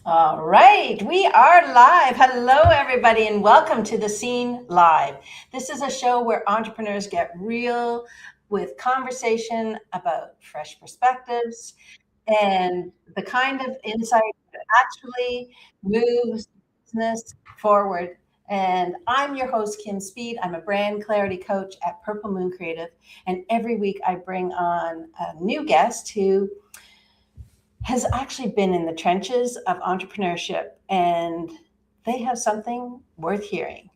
All right, we are live. Hello, everybody, and welcome to The Scene Live. This is a show where entrepreneurs get real with conversation about fresh perspectives and the kind of insight that actually moves business forward. And I'm your host, Kim Speed. I'm a brand clarity coach at Purple Moon Creative. And every week I bring on a new guest who has actually been in the trenches of entrepreneurship, and they have something worth hearing.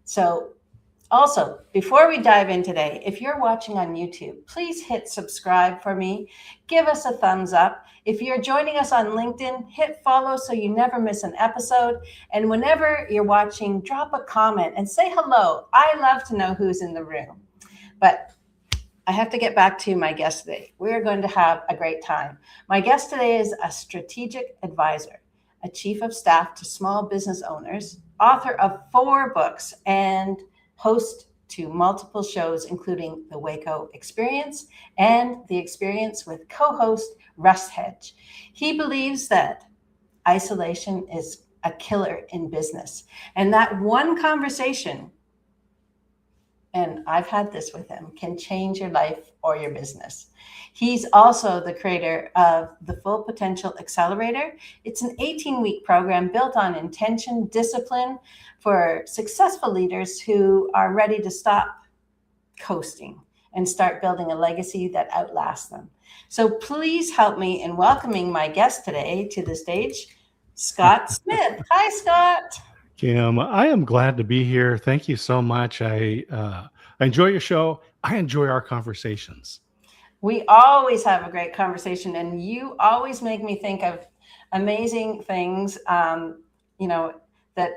So, also, before we dive in today, if you're watching on YouTube, please hit subscribe for me. Give us a thumbs up. If you're joining us on LinkedIn, hit follow so you never miss an episode. And whenever you're watching, drop a comment and say hello. I love to know who's in the room. But I have to get back to my guest today. We're going to have a great time. My guest today is a strategic advisor, a chief of staff to small business owners, author of 4 books, and host to multiple shows, including the Waco Experience and The Experience with co-host Russ Hedge. He believes that isolation is a killer in business, and that one conversation, and I've had this with him, can change your life or your business. He's also the creator of the Full Potential Accelerator. It's an 18-week program built on intention, discipline for successful leaders who are ready to stop coasting and start building a legacy that outlasts them. So please help me in welcoming my guest today to the stage, Scott Smith. Hi, Scott. Kim, I am glad to be here. Thank you so much. I enjoy your show. I enjoy our conversations. We always have a great conversation, and you always make me think of amazing things, that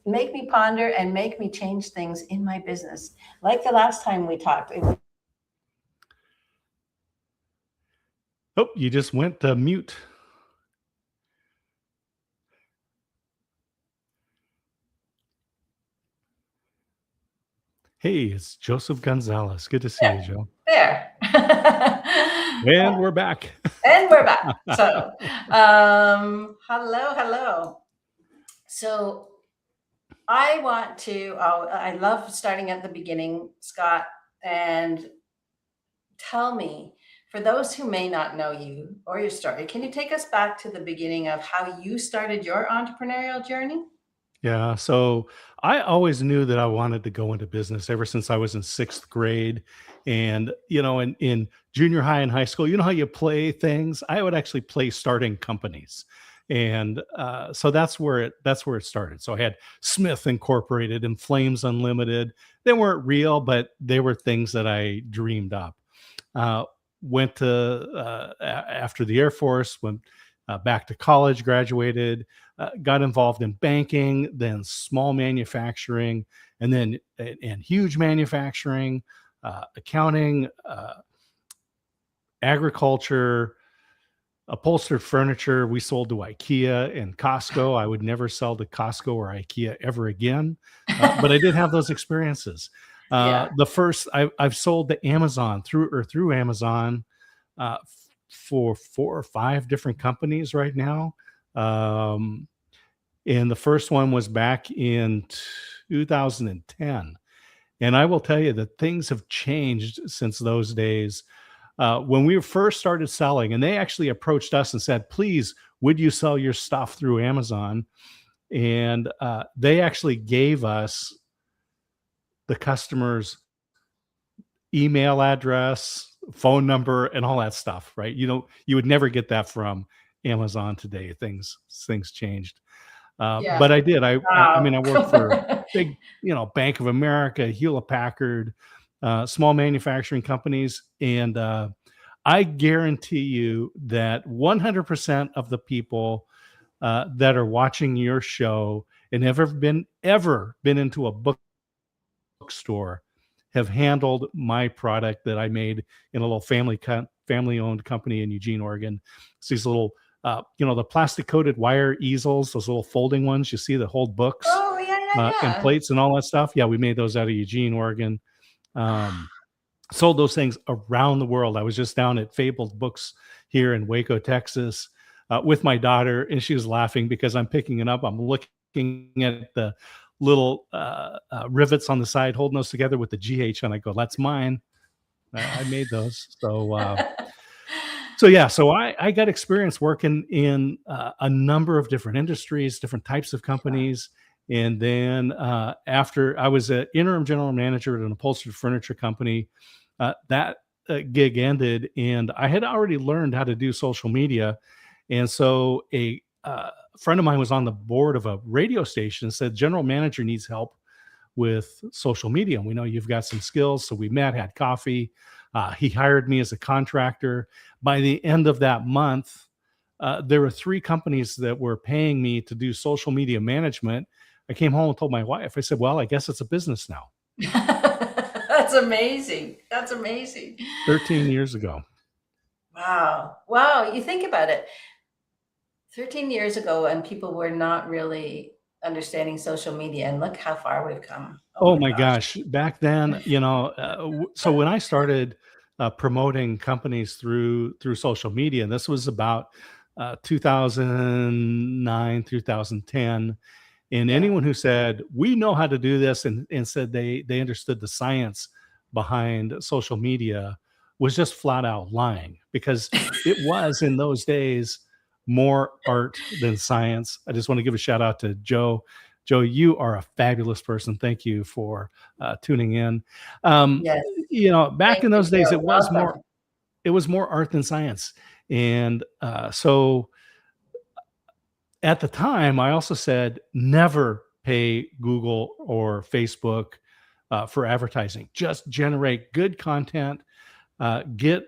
make me ponder and make me change things in my business. Like the last time we talked. Oh, you just went to mute. Hey, it's Joseph Gonzalez. Good to see you, Joe. There. And we're back. And we're back. So, hello. So, I love starting at the beginning, Scott, and tell me, for those who may not know you or your story, can you take us back to the beginning of how you started your entrepreneurial journey? Yeah, so I always knew that I wanted to go into business ever since I was in 6th grade. And, in junior high and high school, you know how you play things? I would actually play starting companies. And so that's where it started. So I had Smith Incorporated and Flames Unlimited. They weren't real, but they were things that I dreamed up. Went to after the Air Force, went back to college, graduated, got involved in banking, then small manufacturing, and then and huge manufacturing, accounting, agriculture, upholstered furniture. We sold to IKEA and Costco. I would never sell to Costco or IKEA ever again, but I did have those experiences. Yeah. The first I've sold to Amazon through Amazon for 4 or 5 different companies right now. And the first one was back in 2010. And I will tell you that things have changed since those days. When we first started selling, and they actually approached us and said, please, would you sell your stuff through Amazon? And they actually gave us the customer's email address, phone number, and all that stuff, right? You would never get that from Amazon today. Things changed. But I did. I worked for big, Bank of America, Hewlett Packard, small manufacturing companies. And I guarantee you that 100% of the people that are watching your show and ever been into a bookstore have handled my product that I made in a little family-owned company in Eugene, Oregon. It's these little, the plastic-coated wire easels, those little folding ones you see that hold books. Oh, yeah. And plates and all that stuff. Yeah, we made those out of Eugene, Oregon. Sold those things around the world. I was just down at Fabled Books here in Waco, Texas. with my daughter, and she was laughing because I'm picking it up. I'm looking at the little rivets on the side holding those together with the GH, and I go, "That's mine. I made those." So yeah, so I got experience working in a number of different industries, different types of companies. And then after I was an interim general manager at an upholstered furniture company, that gig ended, and I had already learned how to do social media. And so a friend of mine was on the board of a radio station and said, "General manager needs help with social media. And we know you've got some skills." So we met, had coffee. He hired me as a contractor. By the end of that month, there were 3 companies that were paying me to do social media management. I came home and told my wife, I said, "Well, I guess it's a business now." That's amazing. That's amazing. 13 years ago. Wow. Wow. You think about it. 13 years ago, and people were not really understanding social media, and look how far we've come. Oh Oh my my gosh. gosh. Back then, so when I started promoting companies through social media, and this was about 2009, 2010, and Yeah. anyone who said, "We know how to do this," and said they understood the science behind social media was just flat out lying, because it was in those days more art than science. I just want to give a shout out to Joe. Joe, you are a fabulous person. Thank you for tuning in. Um, Yes. Back Thank in you, those days, Joe. Welcome. it was more art than science, and so at the time, I also said never pay Google or Facebook for advertising. Just generate good content, get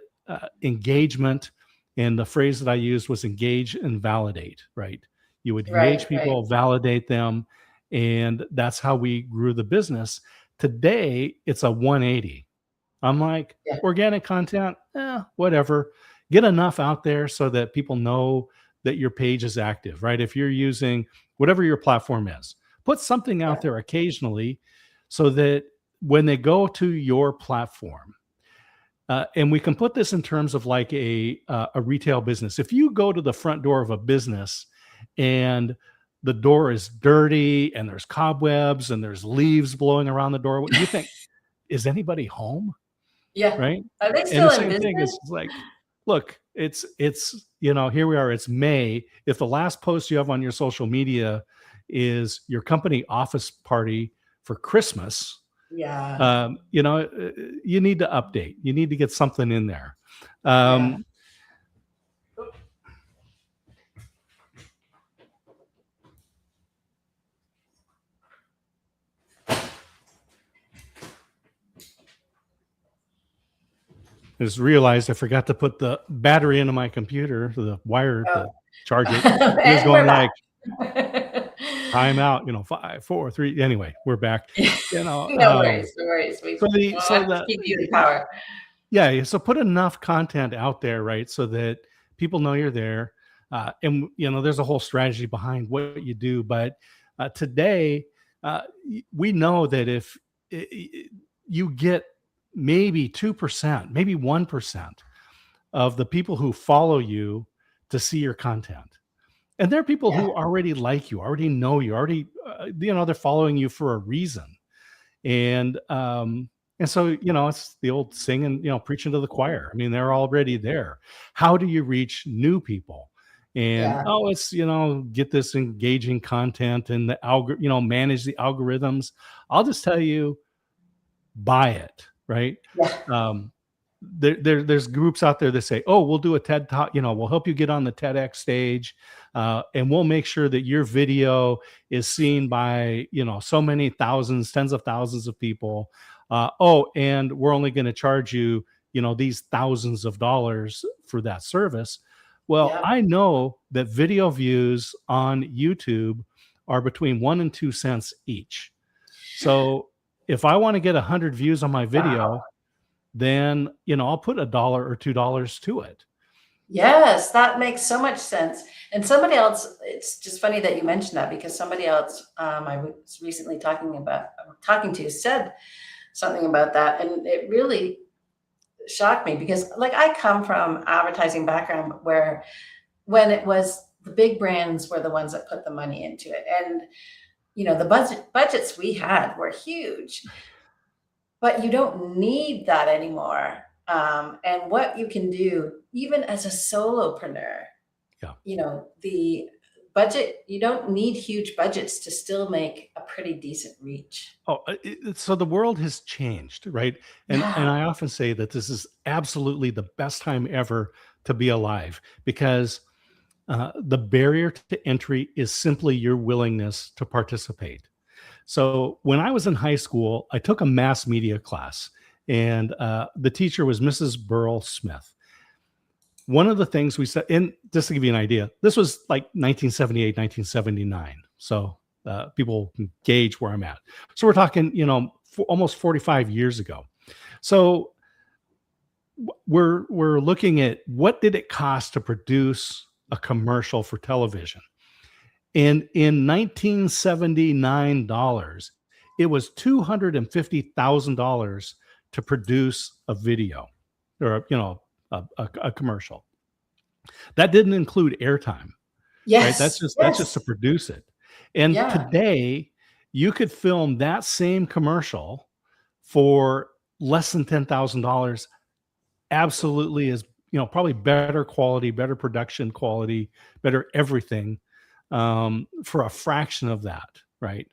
engagement. And the phrase that I used was engage and validate, right? You would engage Right, right. people, validate them. And that's how we grew the business. Today, it's a 180. I'm like, Yeah, organic content, whatever. Get enough out there so that people know that your page is active, right? If you're using whatever your platform is, put something yeah, out there occasionally so that when they go to your platform, and we can put this in terms of like a retail business. If you go to the front door of a business and the door is dirty and there's cobwebs and there's leaves blowing around the door, you think, is anybody home? yeah. Right? Are they And the still in same thing business? is like, look, it's here we are, it's May. If the last post you have on your social media is your company office party for Christmas, Yeah, you need to update. You need to get something in there. yeah. Um, I just realized I forgot to put the battery into my computer, the wire Oh. to charge it. It was And we're going back. like time out, 5, 4, 3. Anyway, we're back. You know, No um, worries, no worries. We so the so want to the keep you in power. yeah, so put enough content out there, right, so that people know you're there. And there's a whole strategy behind what you do. But today, we know that if you get maybe 2%, maybe 1% of the people who follow you to see your content, and there are people Yeah, who already like you, already know you, already, they're following you for a reason. And so it's the old singing, preaching to the choir. I mean, they're already there. How do you reach new people? And yeah, it's get this engaging content and the manage the algorithms. I'll just tell you, buy it, right? yeah, um there's groups out there that say, "Oh, we'll do a TED talk, we'll help you get on the TEDx stage, and we'll make sure that your video is seen by so many thousands, tens of thousands of people. Oh, and we're only going to charge you these thousands of dollars for that service." Well, yeah. I know that video views on YouTube are between 1 and 2 cents each. So if I want to get 100 views on my Wow. video, then I'll put $1 or $2 to it. Yes, that makes so much sense. And somebody else, it's just funny that you mentioned that, because somebody else I was recently talking to said something about that, and it really shocked me because, like, I come from advertising background where when it was the big brands were the ones that put the money into it. And, the budgets we had were huge, but you don't need that anymore. And what you can do, even as a solopreneur, Yeah. the budget, you don't need huge budgets to still make a pretty decent reach. Oh, so the world has changed, right? And Yeah. I often say that this is absolutely the best time ever to be alive, because the barrier to entry is simply your willingness to participate. So when I was in high school, I took a mass media class, and the teacher was Mrs. Burrell Smith. One of the things we said, and just to give you an idea, this was like 1978, 1979. So people can gauge where I'm at. So we're talking, almost 45 years ago. So we're looking at what did it cost to produce a commercial for television. And in 1979 dollars, it was $250,000 to produce a video, or a commercial. That didn't include airtime, right? That's Yes. just to produce it. And Yeah. today, you could film that same commercial for less than $10,000. Absolutely, is probably better quality, better production quality, better everything, for a fraction of that, right?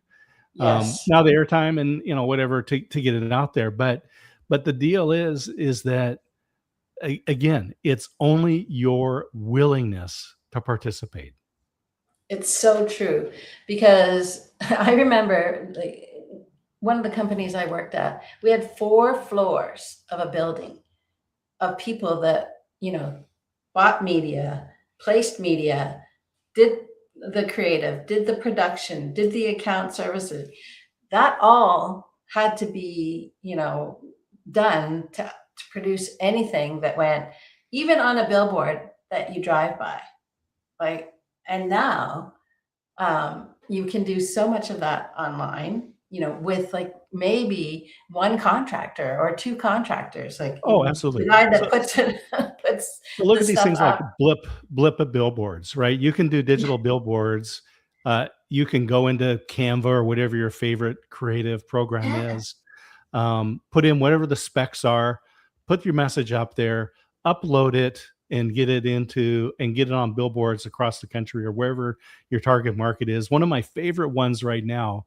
Yes. Now the airtime and whatever to get it out there, but the deal is that again, it's only your willingness to participate. It's so true, because I remember, like, one of the companies I worked at, we had 4 floors of a building of people that, bought media, placed media, did the creative, did the production, did the account services. That all had to be, done to produce anything that went even on a billboard that you drive by. Like, and now, you can do so much of that online, with like maybe one contractor or 2 contractors, like, Oh, the absolutely. guy that So puts it, puts look the at these stuff things like up. blip of billboards, right? You can do digital billboards. You can go into Canva or whatever your favorite creative program Yeah. is, put in whatever the specs are, put your message up there, upload it, and get it on billboards across the country or wherever your target market is. One of my favorite ones right now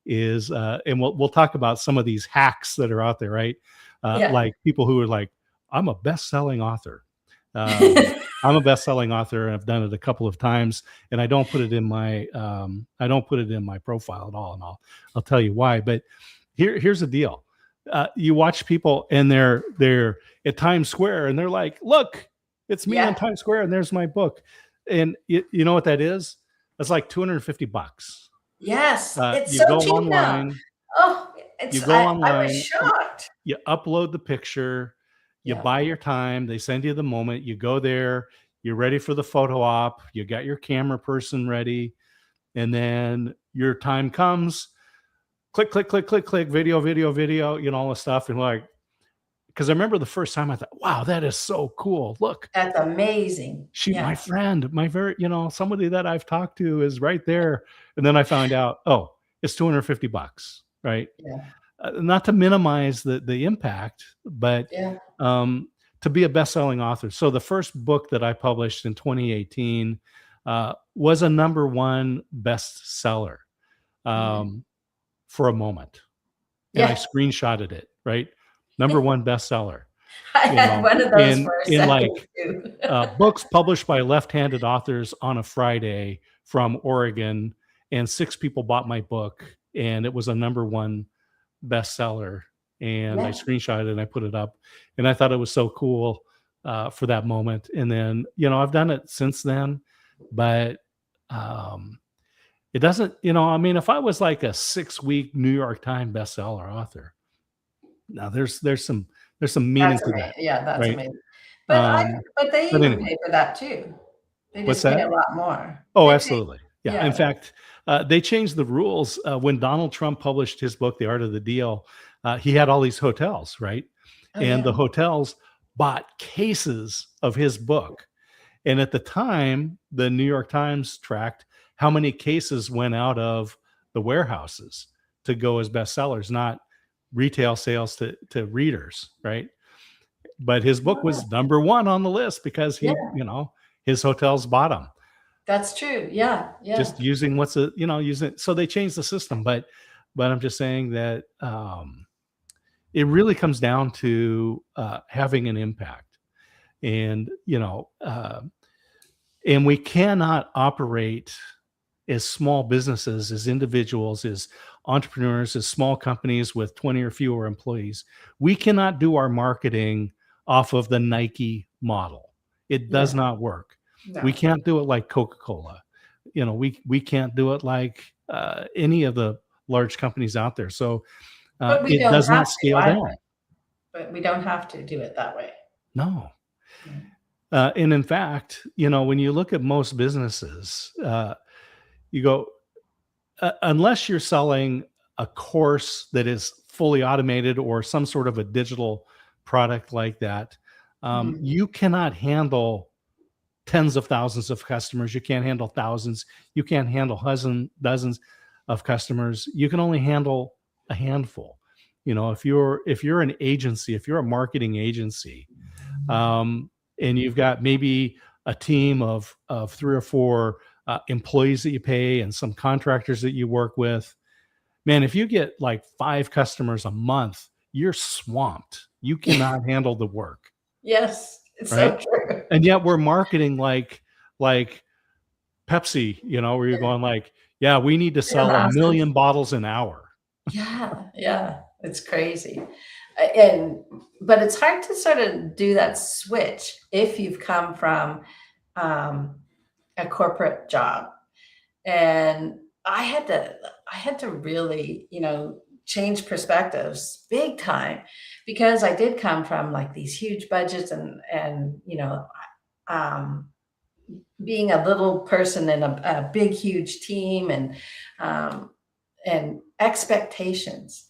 is, and we'll talk about some of these hacks that are out there, right? Yeah. Like people who are like, I'm a best-selling author. I'm a best-selling author, and I've done it a couple of times, and I don't put it in my profile at all, and I'll tell you why. But here's the deal: you watch people, and they're at Times Square, and they're like, "Look, it's me on Yeah. Times Square, and there's my book." And you know what that is? That's like $250. Yes. It's You so go cheap now. online, Oh, you it's go I was online, shocked. you upload the picture, you Yeah. buy your time, they send you the moment, you go there, you're ready for the photo op, you got your camera person ready, and then your time comes, click, click, click, click, click, video, video, video, all the stuff. And like, because I remember the first time I thought, wow, that is so cool. Look, That's amazing. my Yeah. friend, my very, somebody that I've talked to is right there. And then I found out, oh, it's $250, right? Yeah. Not to minimize the impact, but Yeah. to be a best-selling author. So the first book that I published in 2018 was a #1 bestseller, Mhm. for a moment, and I Yeah. screenshotted it. Right, #1 bestseller. I had one of those In for a like second too. books published by left-handed authors on a Friday from Oregon, and 6 people bought my book, and it was a #1 bestseller. And I Yeah. screenshot it and I put it up, and I thought it was so cool for that moment. And then I've done it since then, but um, it doesn't. I mean, if I was like a 6-week New York Times bestseller author, now there's some meaning That's to amazing. that, Yeah, that's right? amazing. But Um, they but even anyway, pay for that too. They what's just pay that? a lot more. Oh, They pay. absolutely. Yeah. In Yeah. fact, they changed the rules when Donald Trump published his book, The Art of the Deal. He had all these hotels, right? Oh, And the yeah. hotels bought cases of his book. And at the time, the New York Times tracked how many cases went out of the warehouses to go as bestsellers, not retail sales to readers, right? But his book was number one on the list because Yeah, his hotels bought them that's true. Yeah, yeah, just using using. So they changed the system, but I'm just saying that it really comes down to having an impact, and and we cannot operate as small businesses, as individuals, as entrepreneurs, as small companies with 20 or fewer employees. We cannot do our marketing off of the Nike model. It does yeah. not work. No. We can't do it like Coca-Cola. We can't do it like any of the large companies out there. So But we it don't does have not to scale either. down. But we don't have to do it that way. No. Yeah. And in fact, when you look at most businesses, you go, unless you're selling a course that is fully automated or some sort of a digital product like that, Mhm. you cannot handle tens of thousands of customers. You can't handle thousands. You can't handle dozens of customers. You can only handle a handful. If you're an agency, if you're a marketing agency, and you've got maybe a team of 3 or 4 employees that you pay and some contractors that you work with, man, if you get like 5 customers a month, you're swamped. You cannot handle the work. Yes, it's Right. so true. And yet we're marketing like Pepsi, where you're going like, yeah, we need to sell a million bottles an hour. Yeah, it's crazy. But it's hard to sort of do that switch if you've come from a corporate job. And I had to really, change perspectives big time, because I did come from like these huge budgets and um, being a little person in a big huge team, um, and expectations,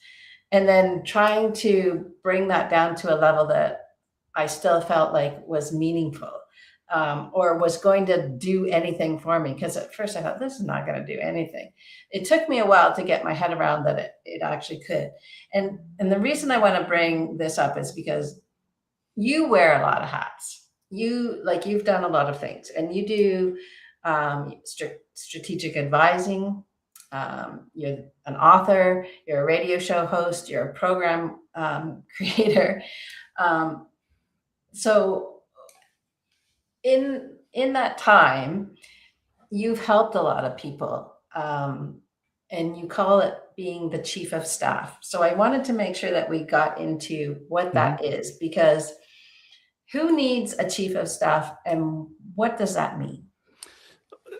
and then trying to bring that down to a level that I still felt like was meaningful, or was going to do anything for me. Because at first I thought, this is not going to do anything. It took me a while to get my head around that it actually could. And the reason I want to bring this up is because you wear a lot of hats. You've done a lot of things, and you do strategic advising. You're an author. You're a radio show host. You're a program creator. So in that time, you've helped a lot of people, and you call it being the chief of staff. So I wanted to make sure that we got into what that is, because who needs a chief of staff, and what does that mean?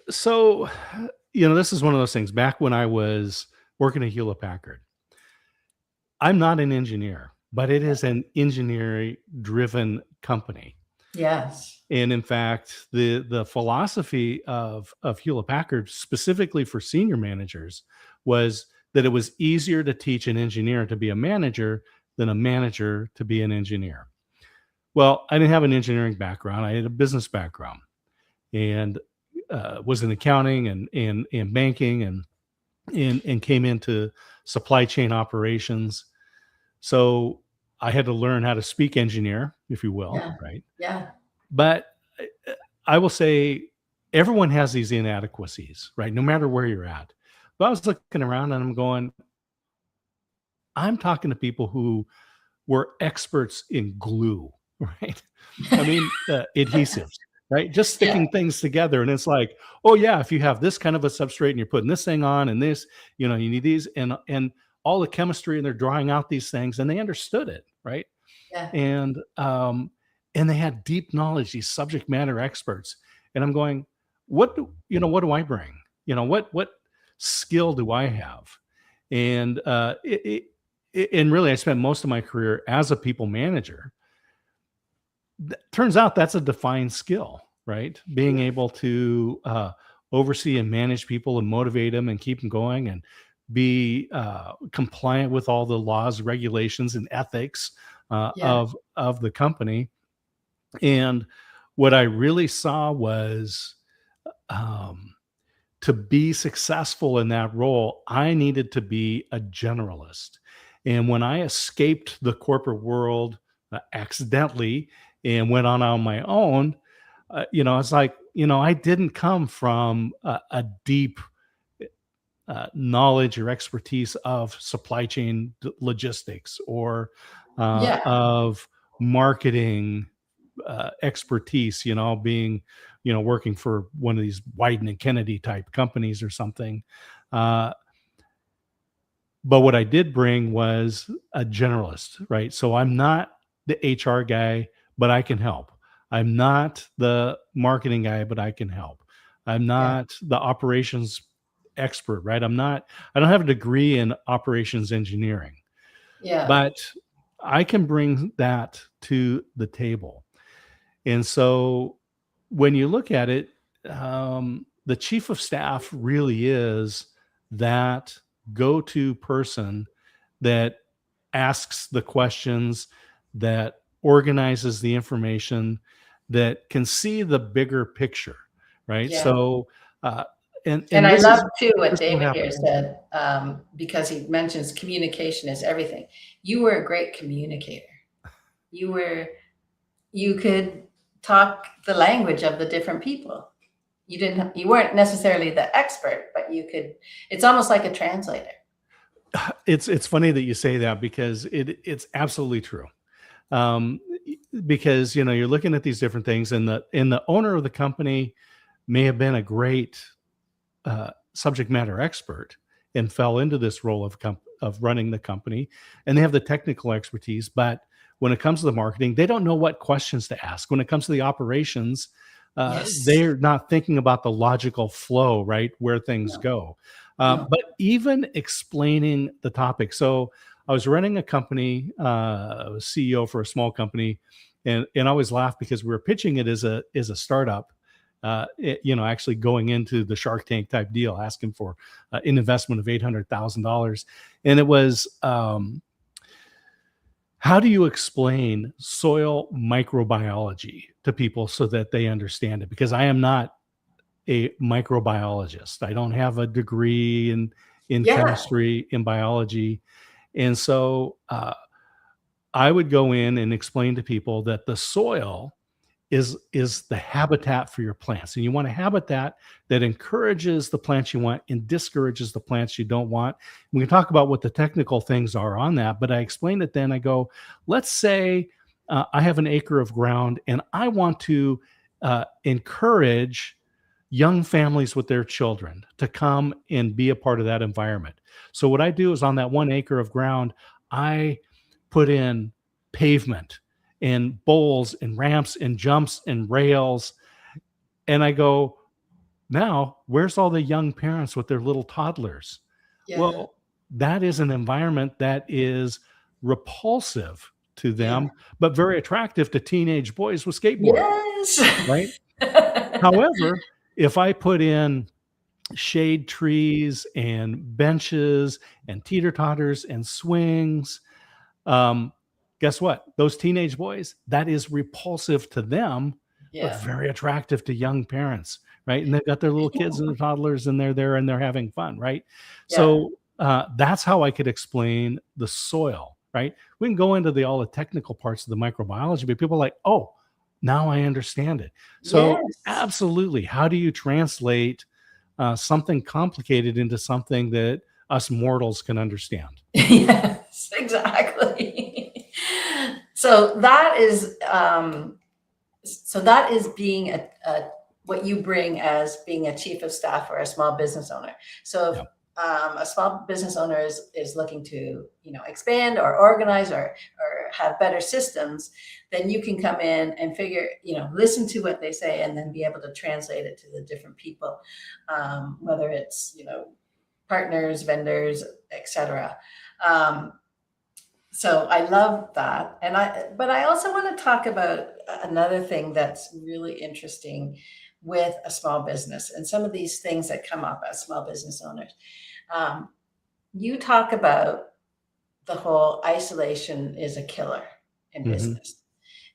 So, this is one of those things. Back when I was working at Hewlett Packard, I'm not an engineer, but it is an engineering driven company. Yes. And in fact, the philosophy of Hewlett Packard, specifically for senior managers, was that it was easier to teach an engineer to be a manager than a manager to be an engineer. Well, I didn't have an engineering background. I had a business background, and was in accounting and banking, and came into supply chain operations. So I had to learn how to speak engineer, if you will, Yeah. right? Yeah. But I will say everyone has these inadequacies, right? No matter where you're at. But I was looking around and I'm going, I'm talking to people who were experts in glue, right? I mean, adhesives, right? Just sticking things together. And it's like, oh yeah, if you have this kind of a substrate and you're putting this thing on and this, you need these, and all the chemistry, and they're drawing out these things, and they understood it, right? Yeah. And they had deep knowledge, these subject matter experts. And I'm going, what do I bring? What skill do I have? And and really, I spent most of my career as a people manager. Turns out that's a defined skill, right? Being able to oversee and manage people and motivate them and keep them going, and be compliant with all the laws, regulations, and ethics of the company. And what I really saw was, um, to be successful in that role, I needed to be a generalist. And when I escaped the corporate world accidentally and went on my own, it's like, I didn't come from a deep knowledge or expertise of supply chain logistics or Yeah. of marketing expertise, being, working for one of these Wyden and Kennedy type companies or something. Uh, but what I did bring was a generalist, right? So I'm not the HR guy, but I can help. I'm not the marketing guy, but I can help. I'm Yeah. not the operations expert, right? I don't have a degree in operations engineering, Yeah. but I can bring that to the table. And so when you look at it, the chief of staff really is that go-to person that asks the questions, that organizes the information, that can see the bigger picture, right? Yeah. So, And and I this love is too what this is what David here happened. said, because he mentions communication is everything. You were a great communicator. You were, you could talk the language of the different people. You weren't necessarily the expert, but you could, it's almost like a translator. It's funny that you say that because it's absolutely true. Um, because you're looking at these different things, and the owner of the company may have been a great subject matter expert and fell into this role of running the company, and they have the technical expertise. But when it comes to the marketing, they don't know what questions to ask. When it comes to the operations, Yes. they're not thinking about the logical flow, right, where things No, go. no. But even explaining the topic. So I was running a company, I was CEO for a small company, and I always laugh because we were pitching it as a startup, actually going into the Shark Tank type deal, asking for an investment of $800,000. And it was, how do you explain soil microbiology to people so that they understand it? Because I am not a microbiologist. I don't have a degree in Yeah. chemistry, in biology. And so I would go in and explain to people that the soil is the habitat for your plants, and you want a habitat that encourages the plants you want and discourages the plants you don't want. We can talk about what the technical things are on that, but I explained it. Then I go, let's say I have an acre of ground and I want to encourage young families with their children to come and be a part of that environment. So what I do is, on that 1 acre of ground, I put in pavement and bowls and ramps and jumps and rails. And I go, now, where's all the young parents with their little toddlers? Yeah. Well, that is an environment that is repulsive to Yeah. them, but very attractive to teenage boys with skateboards, Yes. right? However, if I put in shade trees and benches and teeter totters and swings, um, guess what? Those teenage boys, that is repulsive to them, but Yeah. very attractive to young parents, right? And they've got their little kids and their toddlers, and they're there and they're having fun, right? Yeah. So that's how I could explain the soil, right? We can go into all the technical parts of the microbiology, but people are like, oh, now I understand it. So Yes. absolutely, how do you translate something complicated into something that us mortals can understand? Yes, exactly. So that is, so that is being a what you bring as being a chief of staff or a small business owner. So if Yeah. a small business owner is looking to, expand or organize or have better systems, then you can come in and figure, listen to what they say and then be able to translate it to the different people, whether it's, partners, vendors, etc. Um, so I love that. But I also want to talk about another thing that's really interesting with a small business and some of these things that come up as small business owners. Um, you talk about the whole isolation is a killer in Hmm. business.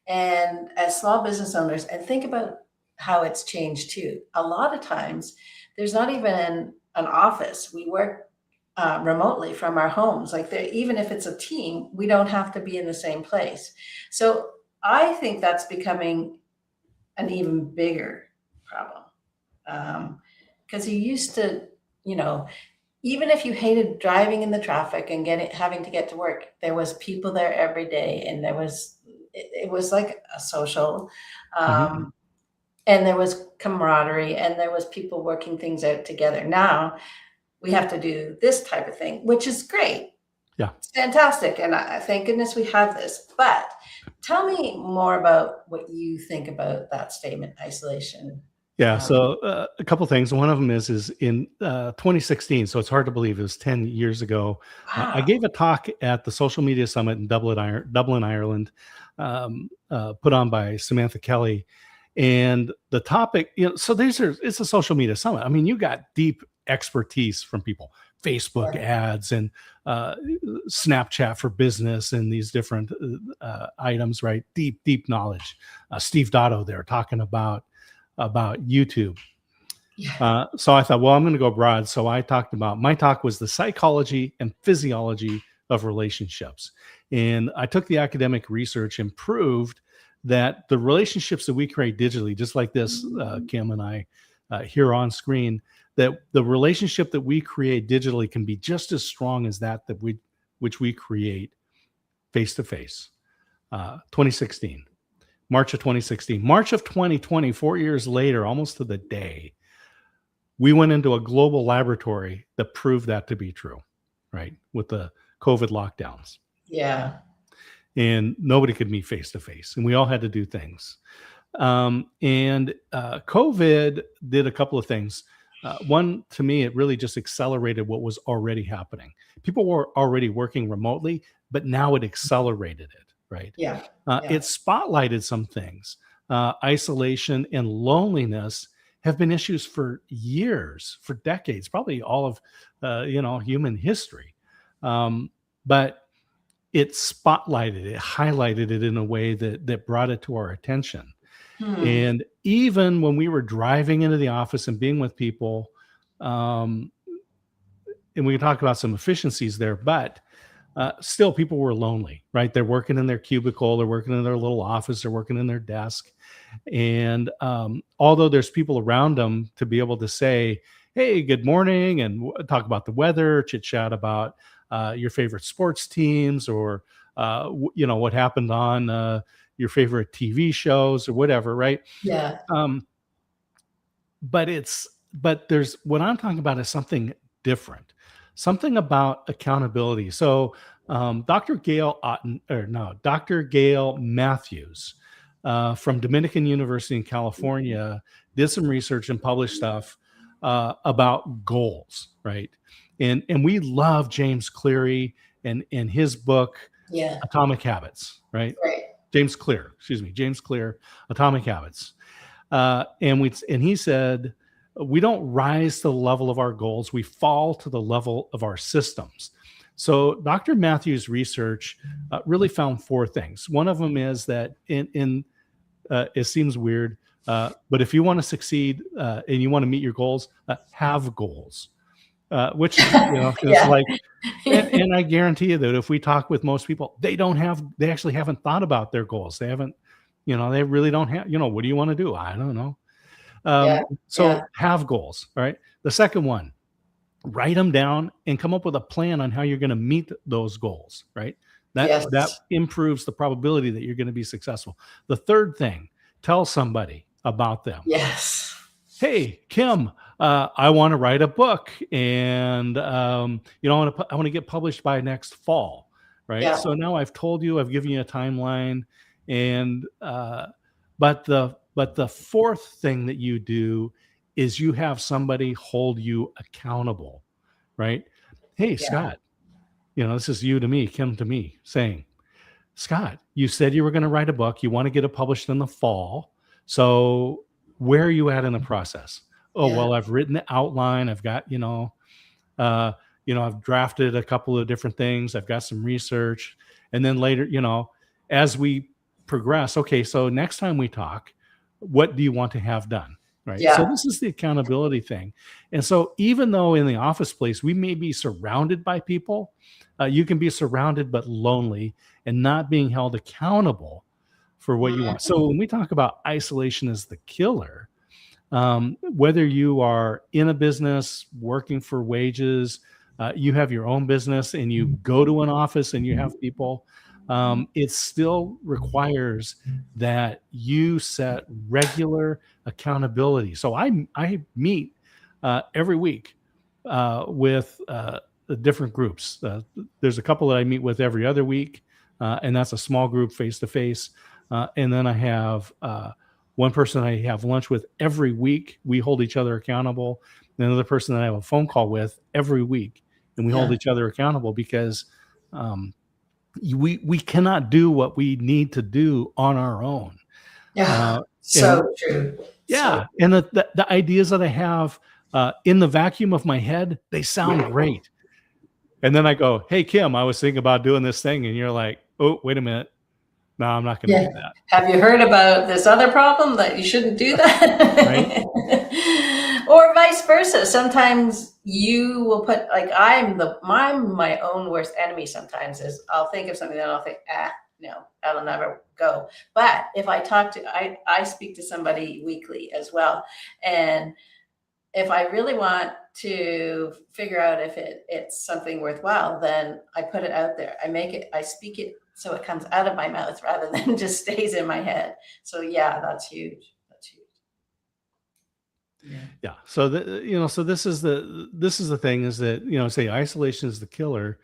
And as small business owners, and think about how it's changed too. A lot of times, there's not even an office. We work remotely from our homes. Like even if it's a team, we don't have to be in the same place. So I think that's becoming an even bigger problem. Because you used to, you know, even if you hated driving in the traffic and having to get to work, there was people there every day, and it was like a social, Mhm. um, and there was camaraderie, and there was people working things out together. Now we have to do this type of thing, which is great. Yeah. It's fantastic, and thank goodness we have this. But tell me more about what you think about that statement, isolation. Yeah. Um, So a couple things. One of them is in 2016. So it's hard to believe it was 10 years ago. I wow. gave a talk at the Social Media Summit in Dublin, Ireland, put on by Samantha Kelly. And the topic, so it's a social media summit. I mean, you got deep expertise from people, Facebook Yeah. ads and uh, Snapchat for business and these different items, right? Deep knowledge. Steve Dotto there talking about YouTube. Yeah. So I thought, well, I'm going to go broad. So I talked about my talk was the psychology and physiology of relationships. And I took the academic research and proved that the relationships that we create digitally, just like this, Kim and I here on screen, that the relationship that we create digitally can be just as strong as which we create face to face. 2016. March of 2016. March of 2020, 4 years later, almost to the day, we went into a global laboratory that proved that to be true, right? With the COVID lockdowns. Yeah. And nobody could meet face to face, and we all had to do things. And COVID did a couple of things. One, to me, it really just accelerated what was already happening. People were already working remotely, but now it accelerated it, right? Yeah. It Yeah. spotlighted some things. Isolation and loneliness have been issues for years, for decades, probably all of human history. But it spotlighted it, highlighted it in a way that brought it to our attention. Hmm. And even when we were driving into the office and being with people, um, and we can talk about some efficiencies there, but still people were lonely, right? They're working in their cubicle, they're working in their little office, they're working in their desk. And although there's people around them to be able to say, hey, good morning, and talk about the weather, chit chat about your favorite sports teams, or what happened on your favorite TV shows or whatever, right? Yeah. Um, but there's what I'm talking about is something different, something about accountability. So Dr. Gail Matthews from Dominican University in California did some research and published stuff about goals, right? And we love James Cleary and his book Yeah. Atomic Habits, right? Right. James Clear, Atomic Habits. And he said, we don't rise to the level of our goals, we fall to the level of our systems. So Dr. Matthews' research really found four things. One of them is that it seems weird, but if you want to succeed and you want to meet your goals, have goals. Which is Yeah. like, and I guarantee you that if we talk with most people, they actually haven't thought about their goals. They haven't, they really don't have, what do you want to do? I don't know. Yeah. So Yeah. have goals, right? The second one, write them down and come up with a plan on how you're going to meet those goals, right? That Yes. improves the probability that you're going to be successful. The third thing, tell somebody about them. Yes. Hey, Kim, I want to write a book, and I want to get published by next fall, right? Yeah. So now I've told you, I've given you a timeline, and but the fourth thing that you do is you have somebody hold you accountable, right? Hey, Yeah. Scott, this is you to me, Kim to me, saying, Scott, you said you were going to write a book. You want to get it published in the fall. So where are you at in the process? Oh, Yeah. well, I've written the outline. I've got, I've drafted a couple of different things. I've got some research. And then later, as we progress. Okay, so next time we talk, what do you want to have done? Right. Yeah. So this is the accountability thing. And so even though in the office place, we may be surrounded by people, you can be surrounded but lonely and not being held accountable for what you want. So when we talk about isolation as the killer, whether you are in a business working for wages, you have your own business and you go to an office and you have people, it still requires that you set regular accountability. So I meet every week with the different groups. There's a couple that I meet with every other week, and that's a small group face to face. And then I have one person I have lunch with every week. We hold each other accountable. And another person that I have a phone call with every week, and we hold each other accountable because we cannot do what we need to do on our own. So true. Yeah. And the ideas that I have in the vacuum of my head, they sound great. And then I go, hey, Kim, I was thinking about doing this thing. And you're like, oh, wait a minute. No, I'm not going to do that. Have you heard about this other problem that you shouldn't do that? Right. Or vice versa. Sometimes you will put, like, I'm my own worst enemy sometimes is I'll think of something and I'll think, no, that'll never go. But if I I speak to somebody weekly as well. And if I really want to figure out if it's something worthwhile, then I put it out there. I speak it so it comes out of my mouth rather than just stays in my head. So yeah, that's huge. That's huge. Yeah. So so this is the thing is that, say isolation is the killer.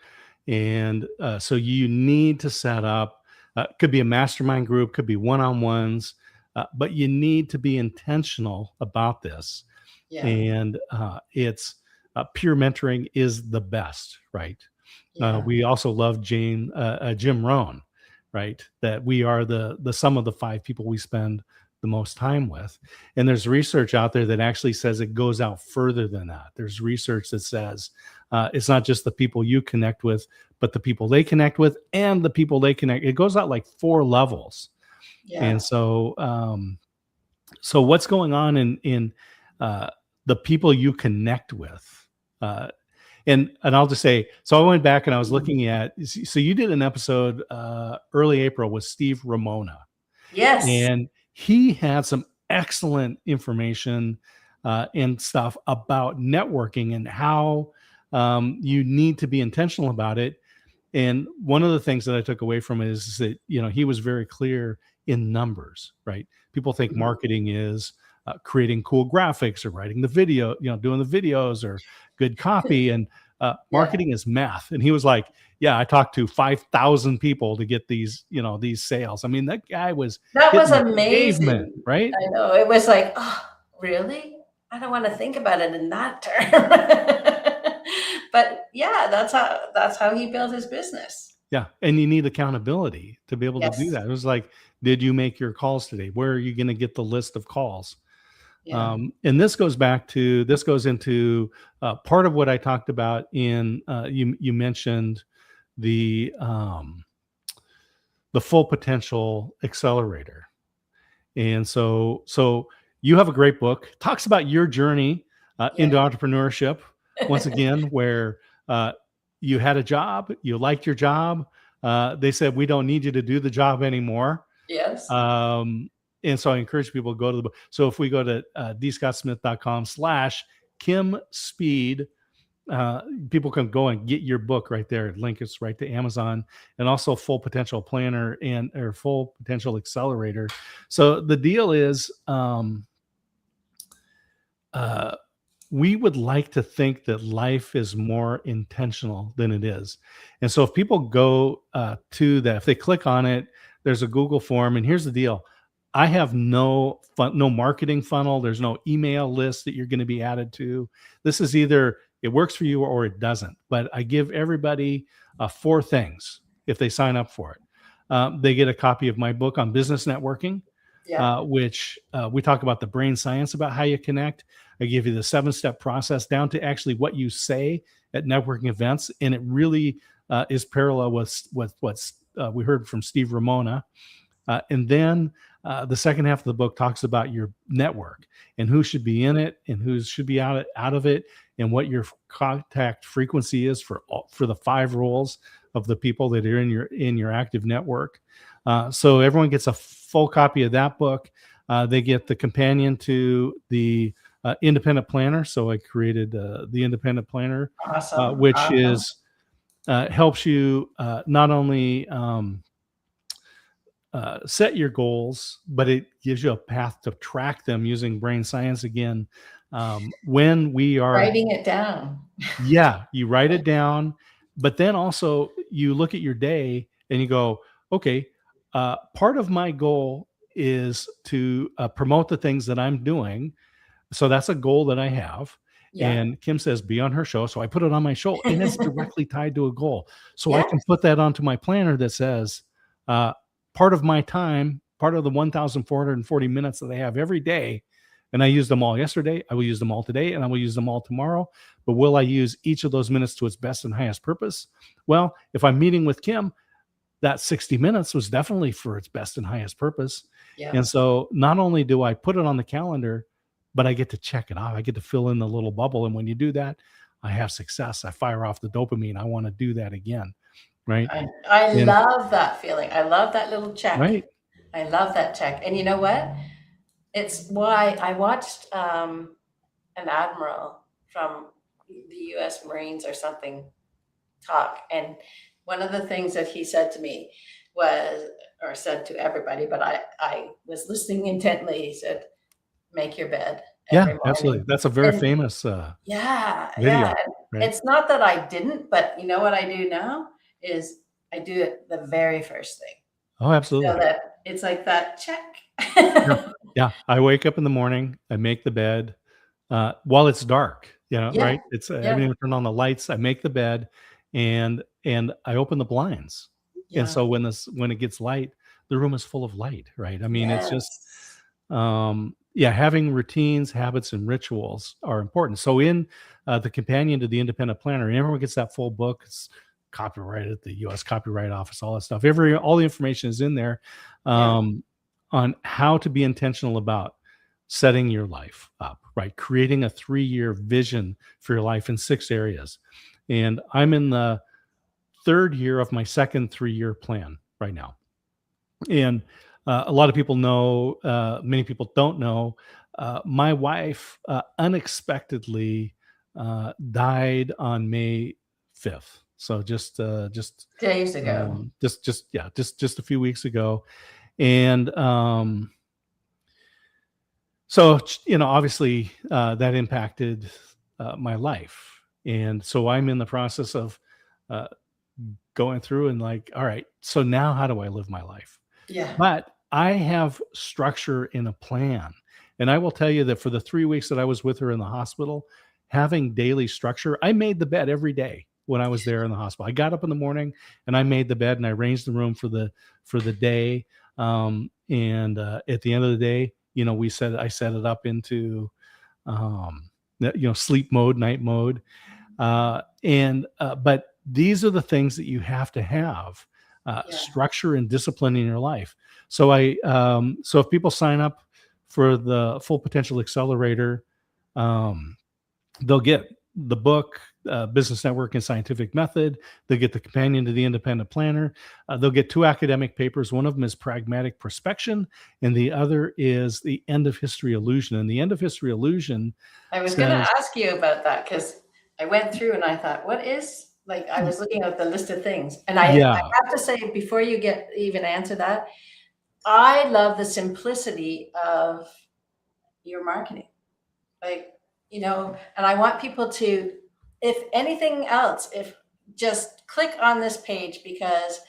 And so you need to set up, could be a mastermind group, could be one-on-ones, but you need to be intentional about this. Yeah. And it's peer mentoring is the best, right? Yeah. We also love Jim Rohn, right? That we are the sum of the 5 people we spend the most time with. And there's research out there that actually says it goes out further than that. There's research that says it's not just the people you connect with, but the people they connect with and the people they connect. It goes out like 4 levels. Yeah. And so, so what's going on in the people you connect with? And I'll just say, so I went back and I was looking at, so you did an episode early April with Steve Ramona. Yes. And he had some excellent information and stuff about networking and how you need to be intentional about it. And one of the things that I took away from it is that, he was very clear in numbers, right? People think marketing is creating cool graphics or writing the video, doing the videos or good copy, and marketing is math. And he was like, yeah, I talked to 5,000 people to get these, these sales. I mean, that was amazing, pavement, right? I know. It was like, oh, really? I don't want to think about it in that term. But yeah, that's how he built his business. Yeah. And you need accountability to be able to do that. It was like, did you make your calls today? Where are you going to get the list of calls? Yeah. And this goes into part of what I talked about in, you mentioned the full potential accelerator. And so you have a great book, talks about your journey into entrepreneurship once again, where you had a job, you liked your job. They said, we don't need you to do the job anymore. Yes. And so I encourage people to go to the book. So if we go to dscottsmith.com/Kim Speed, people can go and get your book right there. Link is right to Amazon, and also Full Potential Planner or Full Potential Accelerator. So the deal is, we would like to think that life is more intentional than it is. And so if people go to that, if they click on it, there's a Google form. And here's the deal. I have no marketing funnel. There's no email list that you're going to be added to. This is either it works for you or it doesn't. But I give everybody 4 things if they sign up for it. They get a copy of my book on business networking, which we talk about the brain science about how you connect. I give you the 7-step process down to actually what you say at networking events. And it really is parallel with what we heard from Steve Ramona. And then the second half of the book talks about your network and who should be in it and who should be out of it, and what your contact frequency is for the 5 roles of the people that are in your active network. So everyone gets a full copy of that book. They get the companion to the independent planner. So I created the independent planner, Awesome. which Awesome. is helps you not only set your goals, but it gives you a path to track them using brain science again. When we are writing it down. Yeah, you write it down, but then also you look at your day and you go, okay, part of my goal is to promote the things that I'm doing. So that's a goal that I have. Yeah. And Kim says, be on her show. So I put it on my show, and it's directly tied to a goal. So I Yes. can put that onto my planner that says, part of my time, part of the 1,440 minutes that I have every day, and I used them all yesterday, I will use them all today, and I will use them all tomorrow. But will I use each of those minutes to its best and highest purpose? Well, if I'm meeting with Kim, that 60 minutes was definitely for its best and highest purpose. Yeah. And so not only do I put it on the calendar, but I get to check it off. I get to fill in the little bubble. And when you do that, I have success. I fire off the dopamine. I want to do that again. Right. I love that feeling. I love that little check. Right. I love that check. And you know what? It's why I watched an admiral from the U.S. Marines or something talk. And one of the things that he said to me was, or said to everybody, but I was listening intently. He said, make your bed. Yeah, absolutely. That's a very famous video. Yeah. Right? It's not that I didn't, but you know what I do now is I do it the very first thing. Oh, absolutely. So that it's like that check. Yeah. I wake up in the morning, I make the bed while it's dark, right? It's I haven't even turned on the lights. I make the bed and I open the blinds. Yeah. And so when it gets light, the room is full of light, right? I mean, it's just having routines, habits, and rituals are important. So in the companion to the independent planner, everyone gets that full book. It's copyrighted at the U.S. Copyright Office, all that stuff. All the information is in there on how to be intentional about setting your life up, right? Creating a 3-year vision for your life in 6 areas. And I'm in the 3rd year of my second 3-year plan right now. And a lot of people know, many people don't know, my wife unexpectedly died on May 5th. So just days ago. Just a few weeks ago. And so, obviously that impacted my life. And so I'm in the process of going through and like, all right, so now how do I live my life? Yeah. But I have structure in a plan. And I will tell you that for the 3 weeks that I was with her in the hospital, having daily structure, I made the bed every day when I was there in the hospital. I got up in the morning and I made the bed and I arranged the room for the day. And at the end of the day, I set it up into, sleep mode, night mode. But these are the things that you have to have, structure and discipline in your life. So so if people sign up for the Full Potential Accelerator, they'll get the book, Business Network and Scientific Method. They'll get the companion to the independent planner. They'll get 2 academic papers. One of them is Pragmatic Prospection, and the other is The End of History Illusion. And The End of History Illusion, I was going to ask you about that because I went through and I thought, what is, like, I was looking at the list of things. And I have to say, before you even answer that, I love the simplicity of your marketing. Like, and I want people to, if anything else, just click on this page because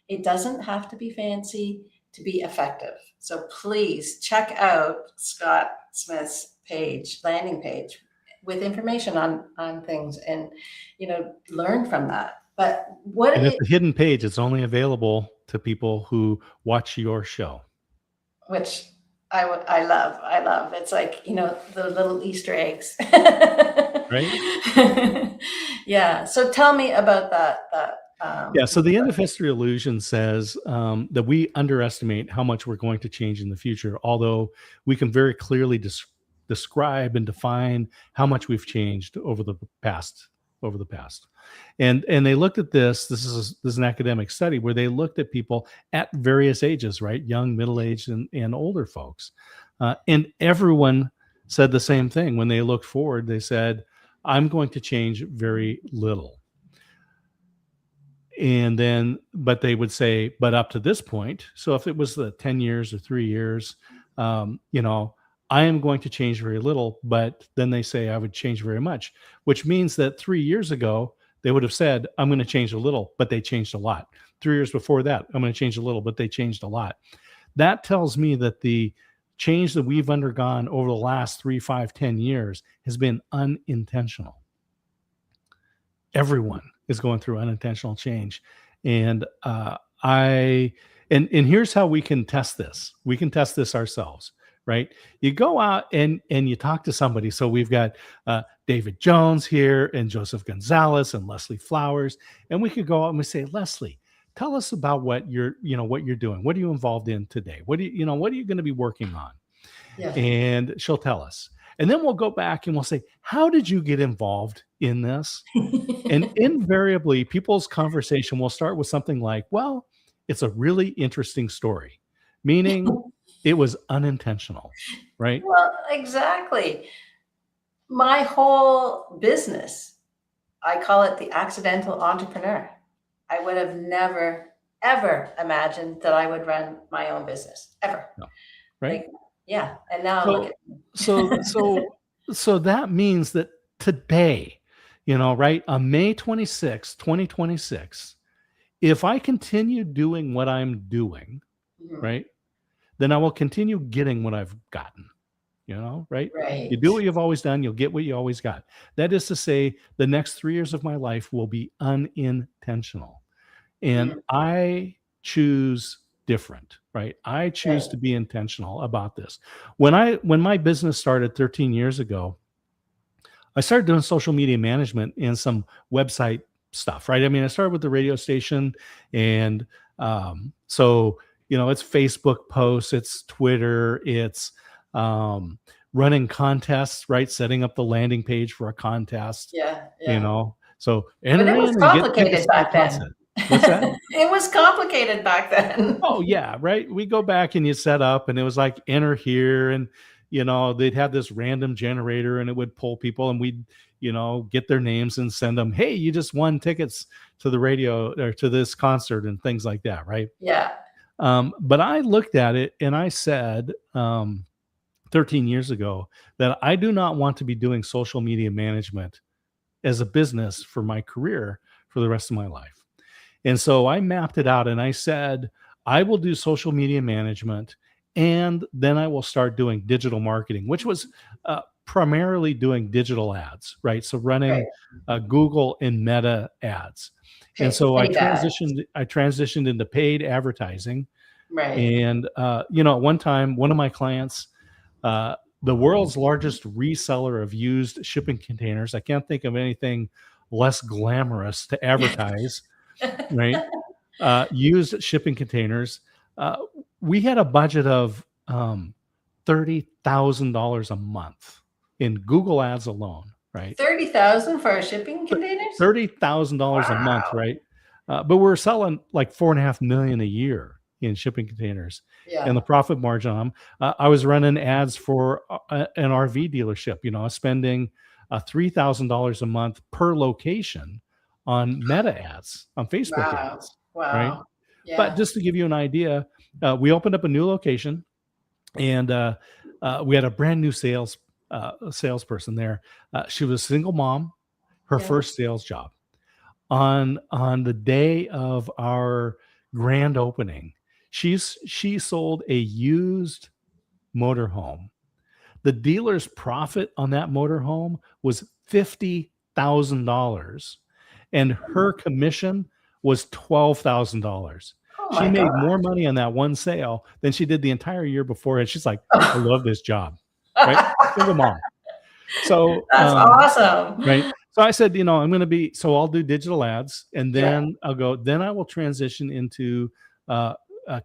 it doesn't have to be fancy to be effective. So please check out Scott Smith's landing page with information on things and, learn from that. But it's a hidden page. It's only available to people who watch your show. Which I love. It's like, the little Easter eggs. Right? Yeah. So tell me about that Yeah. So the end of history illusion says that we underestimate how much we're going to change in the future, although we can very clearly describe and define how much we've changed over the past. And they looked at this is an academic study where they looked at people at various ages, right? Young, middle-aged, and older folks. And everyone said the same thing. When they looked forward, they said, I'm going to change very little. And then, but they would say, but up to this point, so if it was the 10 years or 3 years, I am going to change very little, but then they say I would change very much, which means that 3 years ago, they would have said, I'm going to change a little, but they changed a lot. 3 years before that, I'm going to change a little, but they changed a lot. That tells me that the change that we've undergone over the last 3, 5, 10 years has been unintentional. Everyone is going through unintentional change. And here's how we can test this. We can test this ourselves. Right? You go out and you talk to somebody. So we've got David Jones here and Joseph Gonzalez and Leslie Flowers. And we could go out and we say, Leslie, tell us about what you're doing. What are you involved in today? What are you going to be working on? Yeah. And she'll tell us. And then we'll go back and we'll say, how did you get involved in this? And invariably, people's conversation will start with something like, well, it's a really interesting story, meaning it was unintentional, right? Well, exactly. My whole business, I call it the accidental entrepreneur. I would have never, ever imagined that I would run my own business, ever. No. Right? Like, yeah. And now look at me. So that means that today, right, on May 26, 2026, if I continue doing what I'm doing, right, then I will continue getting what I've gotten, right? Right. You do what you've always done, you'll get what you always got. That is to say, the next 3 years of my life will be unintentional. And I choose different, right? I choose to be intentional about this. When my business started 13 years ago, I started doing social media management and some website stuff, right? I mean, I started with the radio station, and so it's Facebook posts, it's Twitter, it's running contests, right? Setting up the landing page for a contest. Yeah. So but it was complicated back then. What's that? It was complicated back then. Oh yeah, right. We go back and you set up, and it was like enter here, and they'd have this random generator, and it would pull people, and we'd get their names and send them, hey, you just won tickets to the radio or to this concert and things like that, right? Yeah. But I looked at it and I said 13 years ago that I do not want to be doing social media management as a business for my career for the rest of my life. And so I mapped it out and I said, I will do social media management, and then I will start doing digital marketing, which was primarily doing digital ads, right? So running Google and Meta ads. And so I transitioned into paid advertising. Right. And, at one time, one of my clients, the world's largest reseller of used shipping containers, I can't think of anything less glamorous to advertise, right? Used shipping containers. We had a budget of $30,000 a month in Google ads alone, right? $30,000 for our shipping containers? $30,000 a month, right? But we're selling like $4.5 million a year in shipping containers, and the profit margin on them. I was running ads for an RV dealership, spending $3,000 a month per location on Meta ads, on Facebook ads. Wow. Right? Yeah. But just to give you an idea, we opened up a new location, and we had a brand new salesperson there. She was a single mom, her first sales job. On the day of our grand opening, she sold a used motorhome. The dealer's profit on that motorhome was $50,000, and her commission was $12,000. She made more money on that one sale than she did the entire year before, and she's like, "I love this job." Right? Single mom. So that's awesome, right? So I said, I'm going to be, so I'll do digital ads, and Yeah. then then I will transition into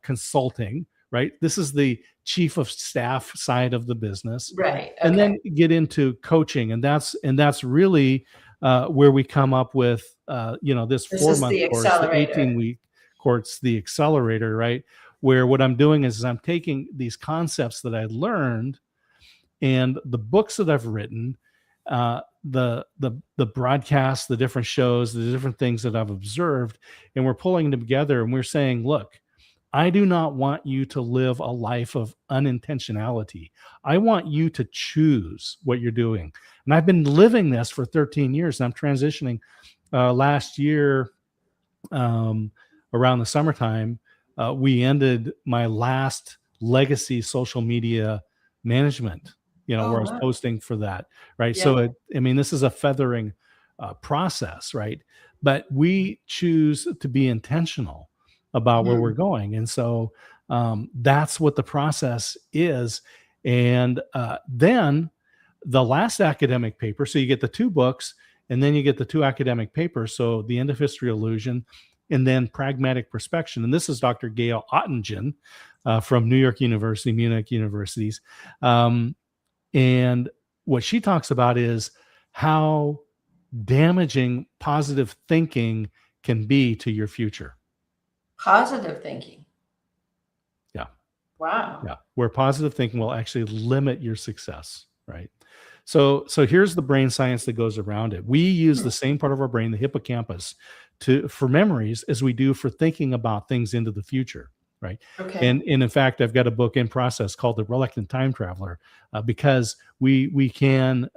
consulting, right? This is the chief of staff side of the business, Right. and Okay. then get into coaching, and that's really where we come up with, this This is 4-month the course, the accelerator. 18-week course, the accelerator, right? Where what I'm doing is I'm taking these concepts that I learned and the books that I've written, the broadcasts, the different shows, the different things that I've observed, and we're pulling them together, and we're saying, look, I do not want you to live a life of unintentionality. I want you to choose what you're doing. And I've been living this for 13 years, and I'm transitioning. Last year, around the summertime, we ended my last legacy social media management, Oh, where I was wow. posting for that, right? Yeah. So, this is a feathering process, right? But we choose to be intentional about where we're going. And so that's what the process is. And then the last academic paper, so you get the 2 books, and then you get the 2 academic papers. So the End of History Illusion, and then Pragmatic Perspection. And this is Dr. Gail Ottingen from New York University, Munich Universities. And what she talks about is how damaging positive thinking can be to your future. Positive thinking. Yeah. Wow. Yeah. Where positive thinking will actually limit your success, right? So here's the brain science that goes around it. We use the same part of our brain, the hippocampus, for memories as we do for thinking about things into the future, right? Okay. And in fact, I've got a book in process called The Reluctant Time Traveler, because we can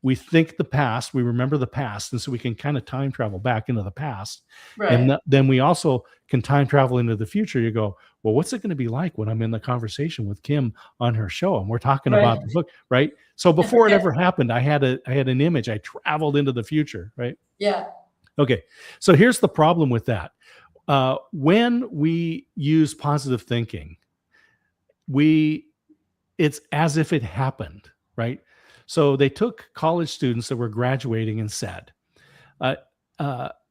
we think the past, we remember the past, and so we can kind of time travel back into the past. Right. And then we also can time travel into the future. You go, well, what's it going to be like when I'm in the conversation with Kim on her show and we're talking about the book, right? So before it ever happened, I had an image. I traveled into the future, right? Yeah. Okay. So here's the problem with that. When we use positive thinking, it's as if it happened, right? So they took college students that were graduating and said,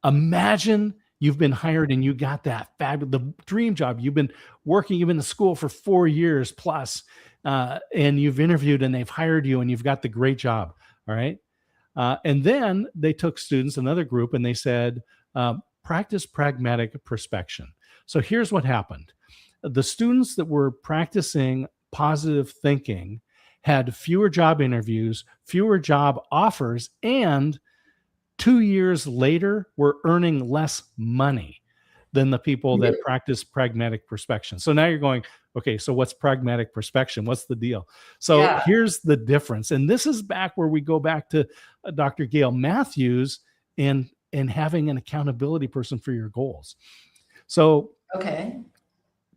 imagine you've been hired and you got that fabulous, the dream job. You've been in school for 4 years plus, and you've interviewed and they've hired you and you've got the great job. All right. And then they took students, another group, and they said, practice pragmatic perspection. So here's what happened. The students that were practicing positive thinking had fewer job interviews, fewer job offers, and 2 years later were earning less money than the people that practice pragmatic perspection. So now you're going, okay, so what's pragmatic perspection? What's the deal? So here's the difference. And this is back where we go back to Dr. Gail Matthews and having an accountability person for your goals. So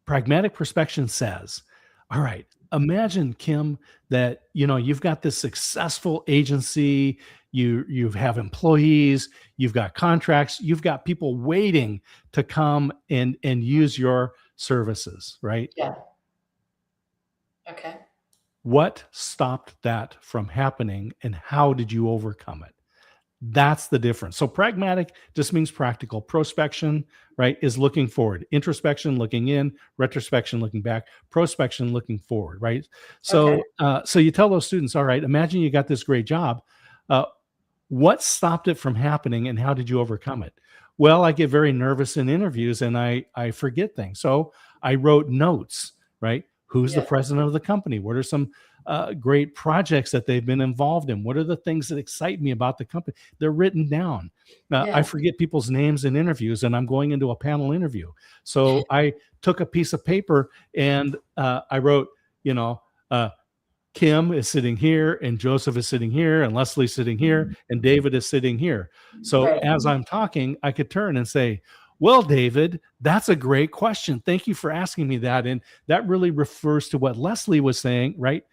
pragmatic perspection says, all right, imagine, Kim, that you've got this successful agency, you have employees, you've got contracts, you've got people waiting to come and use your services, right? Yeah. Okay. What stopped that from happening, and how did you overcome it? That's the difference. So pragmatic just means practical. Prospection, right, is looking forward. Introspection, looking in. Retrospection, looking back. Prospection, looking forward, right? So so you tell those students, all right, imagine you got this great job. What stopped it from happening, and how did you overcome it? Well, I get very nervous in interviews and I forget things. So I wrote notes, right? Who's the president of the company? What are some great projects that they've been involved in? What are the things that excite me about the company? They're written down. I forget people's names in interviews, and I'm going into a panel interview. So I took a piece of paper and I wrote, Kim is sitting here, and Joseph is sitting here, and Leslie's sitting here, and David is sitting here. So as I'm talking, I could turn and say, well, David, that's a great question. Thank you for asking me that. And that really refers to what Leslie was saying, right?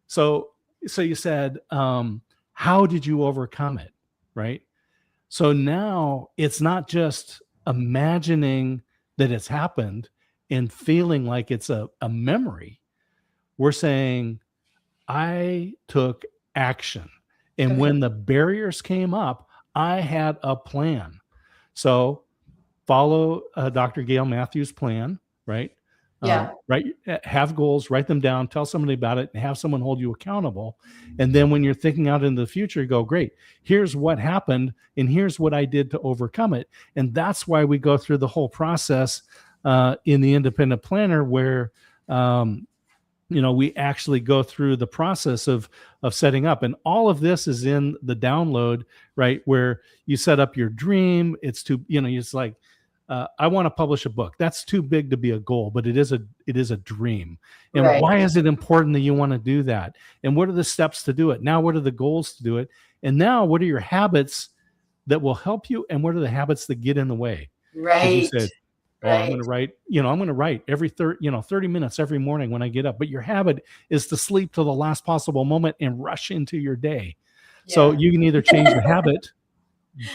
So you said, how did you overcome it, right? So now it's not just imagining that it's happened and feeling like it's a memory. We're saying, I took action. And Okay. when the barriers came up, I had a plan. So follow Dr. Gail Matthews' plan, right? Yeah. Have goals, write them down, tell somebody about it, and have someone hold you accountable. And then when you're thinking out into the future, go, great, here's what happened, and here's what I did to overcome it. And that's why we go through the whole process in the independent planner, where we actually go through the process of setting up, and all of this is in the download, right? Where you set up your dream. It's too, it's like, I want to publish a book. That's too big to be a goal, but it is a dream. And Right. why is it important that you want to do that? And what are the steps to do it? Now, what are the goals to do it? And now, what are your habits that will help you? And what are the habits that get in the way? As you Right. said, oh, I'm going to write, I'm going to write every 30 minutes every morning when I get up. But your habit is to sleep till the last possible moment and rush into your day. Yeah. So you can either change the habit,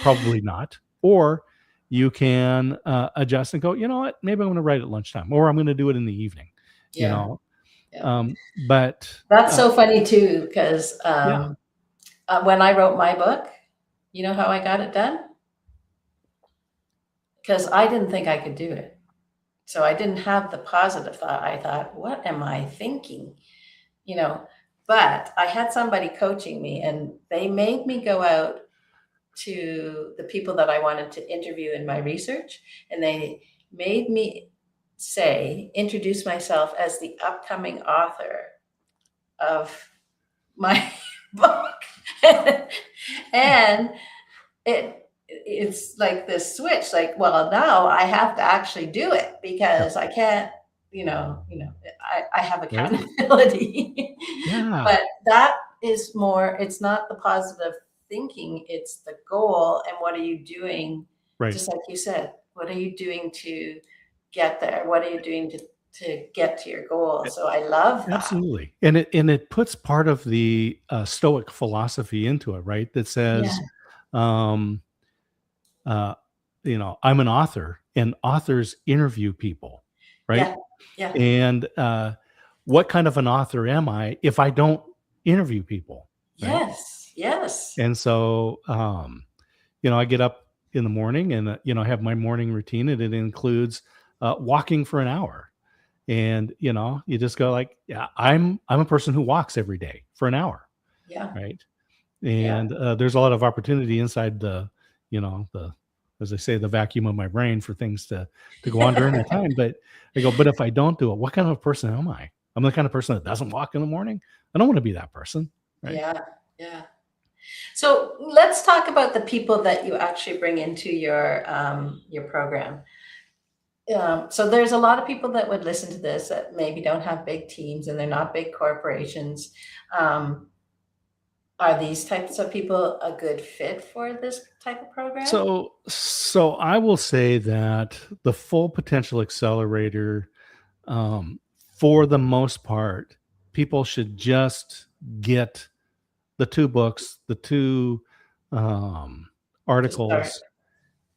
probably not, or you can adjust and go, you know what, maybe I'm going to write at lunchtime, or I'm going to do it in the evening, Yeah. But That's so funny too, because yeah, when I wrote my book, you know how I got it done? Because I didn't think I could do it. So I didn't have the positive thought. I thought, what am I thinking? But I had somebody coaching me, and they made me go out to the people that I wanted to interview in my research. And they made me introduce myself as the upcoming author of my book. And it's like this switch, like, well, now I have to actually do it, because I can't, I have accountability. yeah, But that is more, it's not the positive thinking, it's the goal. And what are you doing? right. Just like you said, what are you doing to get there? What are you doing to get to your goal? So I love that. Absolutely. And it puts part of the Stoic philosophy into it, right? That says, I'm an author, and authors interview people, right? Yeah. And what kind of an author am I if I don't interview people? Right? Yes. And so, I get up in the morning, and I have my morning routine, and it includes walking for an hour. And you just go like, yeah, I'm a person who walks every day for an hour, Yeah. right? And there's a lot of opportunity inside the as I say, the vacuum of my brain for things to go on during that time. But I go, but if I don't do it, what kind of person am I? I'm the kind of person that doesn't walk in the morning. I don't want to be that person, right? Yeah. So let's talk about the people that you actually bring into your program. So there's a lot of people that would listen to this that maybe don't have big teams, and they're not big corporations. Are these types of people a good fit for this type of program? So I will say that the Full Potential Accelerator, for the most part, people should just get the 2 books, the 2 articles,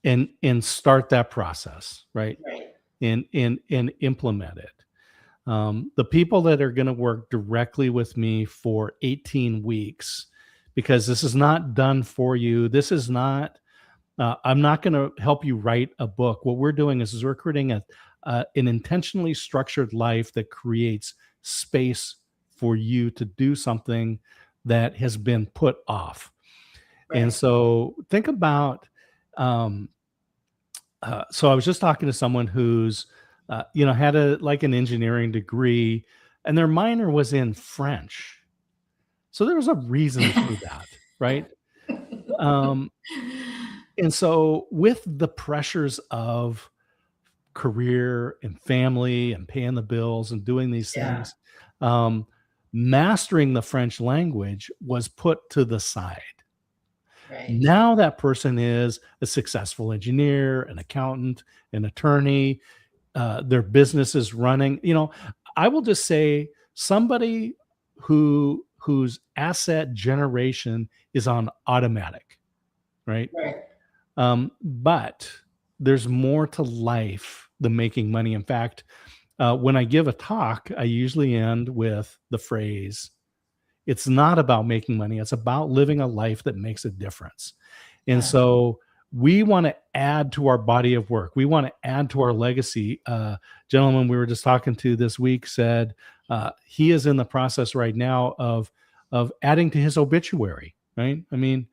and start that process, right? And implement it. The people that are going to work directly with me for 18 weeks, because this is not done for you. This is not, I'm not going to help you write a book. What we're doing is we're creating an intentionally structured life that creates space for you to do something that has been put off. And so think about, so I was just talking to someone who's, had an engineering degree, and their minor was in French. So there was a reason for that, right? And so with the pressures of career and family and paying the bills and doing these things, mastering the French language was put to the side. Now that person is a successful engineer, an accountant, an attorney. Their business is running. I will just say somebody whose asset generation is on automatic, right? But there's more to life than making money. In fact, when I give a talk, I usually end with the phrase, it's not about making money. It's about living a life that makes a difference. And Yeah. so we want to add to our body of work. We want to add to our legacy. Gentleman we were just talking to this week said he is in the process right now of adding to his obituary. Right? I mean,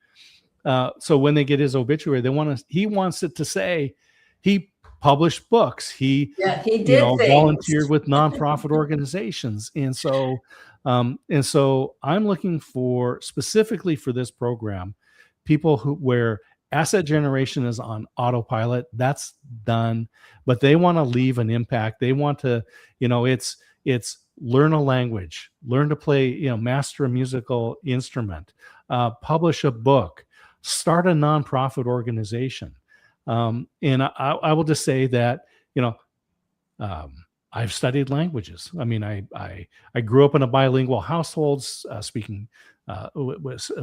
so when they get his obituary, he wants it to say he published books. He did things. volunteered with nonprofit organizations, and so I'm looking for, specifically for this program, people where asset generation is on autopilot. That's done, but they want to leave an impact. They want to, it's learn a language, learn to play, master a musical instrument, publish a book, start a nonprofit organization. And I will just say that, I've studied languages. I mean, I grew up in a bilingual household, speaking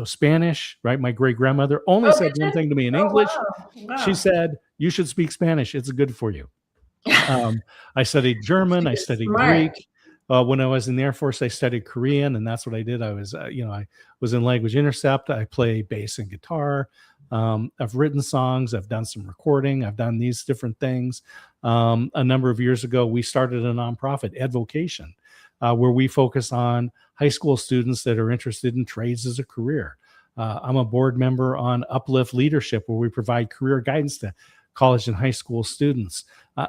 Spanish, right? My great grandmother only said one thing to me in English. Wow. She said, "You should speak Spanish. It's good for you." I studied German. I studied Greek. When I was in the Air Force, I studied Korean, and that's what I did. I was, I was in Language Intercept. I play bass and guitar. I've written songs. I've done some recording. I've done these different things. A number of years ago, we started a nonprofit, Advocation, where we focus on high school students that are interested in trades as a career. I'm a board member on Uplift Leadership, where we provide career guidance to college and high school students.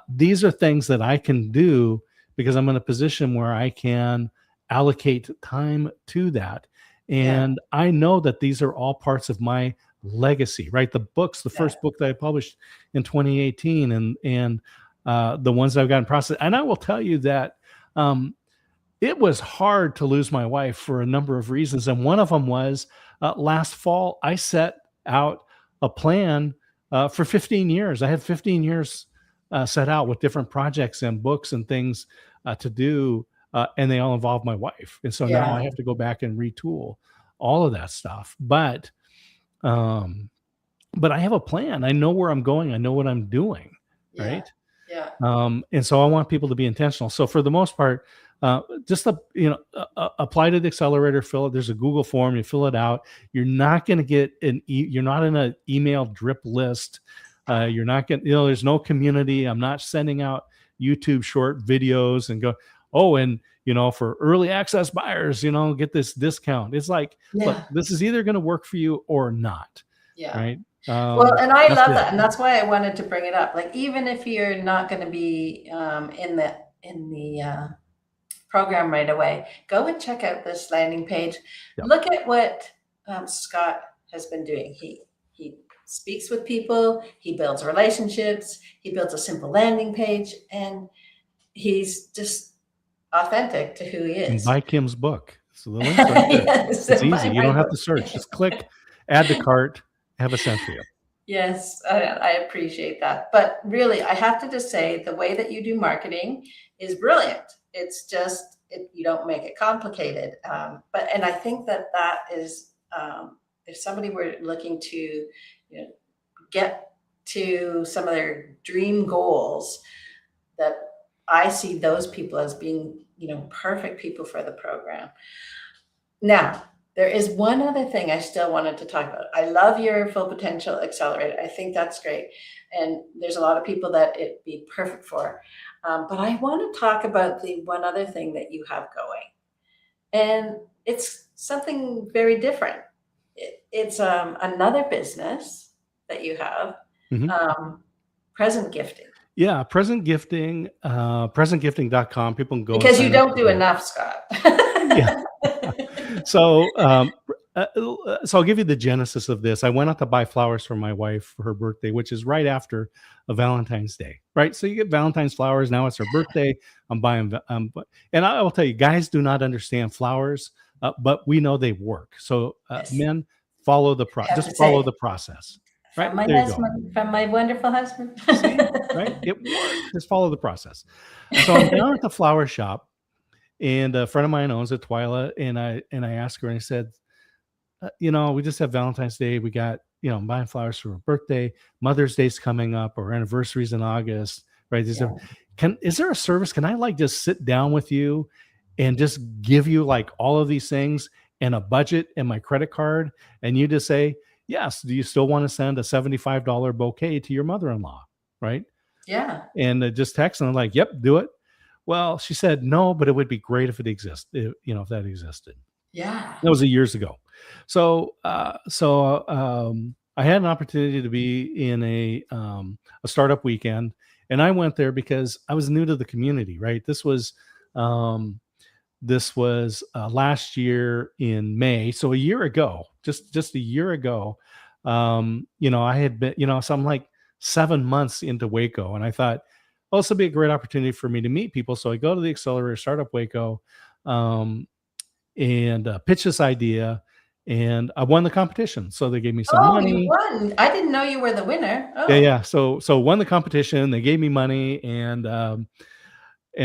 These are things that I can do because I'm in a position where I can allocate time to that. And I know that these are all parts of my legacy, right? The books, the first book that I published in 2018 and the ones that I've got in process. And I will tell you that it was hard to lose my wife for a number of reasons. And one of them was last fall, I set out a plan for 15 years. I had 15 years set out with different projects and books and things to do, and they all involve my wife. And so now I have to go back and retool all of that stuff. But I have a plan. I know where I'm going. I know what I'm doing, right? Yeah. And so I want people to be intentional. So for the most part, just apply to the accelerator, fill it. There's a Google form. You fill it out. You're not going to get you're not in an email drip list. You're not getting, there's no community. I'm not sending out YouTube short videos and go, and for early access buyers, get this discount. It's like, look, this is either going to work for you or not. Yeah. Right. Well, and I love that. And that's why I wanted to bring it up. Like, even if you're not going to be in the program right away, go and check out this landing page. Yep. Look at what Scott has been doing. He speaks with people, he builds relationships, he builds a simple landing page, and he's just authentic to who he is. And buy Kim's book. So the link's right there. Yes, it's easy. You don't have to search. Just click, add to cart, have a sent to you. Yes, I appreciate that. But really, I have to just say, the way that you do marketing is brilliant. It's just, you don't make it complicated. And I think that is, if somebody were looking to get to some of their dream goals, that I see those people as being, perfect people for the program. Now, there is one other thing I still wanted to talk about. I love your Full Potential Accelerator. I think that's great. And there's a lot of people that it'd be perfect for. But I want to talk about the one other thing that you have going. And it's something very different. It's another business that you have, present gifting. Yeah, present gifting, presentgifting.com. People can go. Because you don't do enough, Scott. Yeah. So I'll give you the genesis of this. I went out to buy flowers for my wife for her birthday, which is right after a Valentine's Day, right? So you get Valentine's flowers. Now it's her birthday. I'm buying, and I will tell you, guys do not understand flowers, but we know they work. So men, follow the process. Just follow the process. Right? From my husband, from my wonderful husband. See, right? It works. Just follow the process. So I'm down at the flower shop, and a friend of mine owns it, Twyla, and I asked her, and I said, we just have Valentine's Day. We got, I'm buying flowers for her birthday. Mother's Day's coming up, or anniversary's in August, right? Is there a service? Can I just sit down with you and just give you all of these things and a budget and my credit card, and you just say, yes, do you still want to send a $75 bouquet to your mother-in-law, right? Yeah. And just text, and I'm like, yep, do it. Well, she said no, but it would be great if it existed, if that existed. Yeah. That was years ago. So I had an opportunity to be in a startup weekend, and I went there because I was new to the community. Right, this was last year in May, so a year ago, just a year ago. I had been, so I'm like 7 months into Waco, and I thought, oh, this will be a great opportunity for me to meet people. So I go to the accelerator, Startup Waco, and pitch this idea, and I won the competition. So they gave me some money. You won! I didn't know you were the winner. Oh. Yeah. So won the competition. They gave me money, and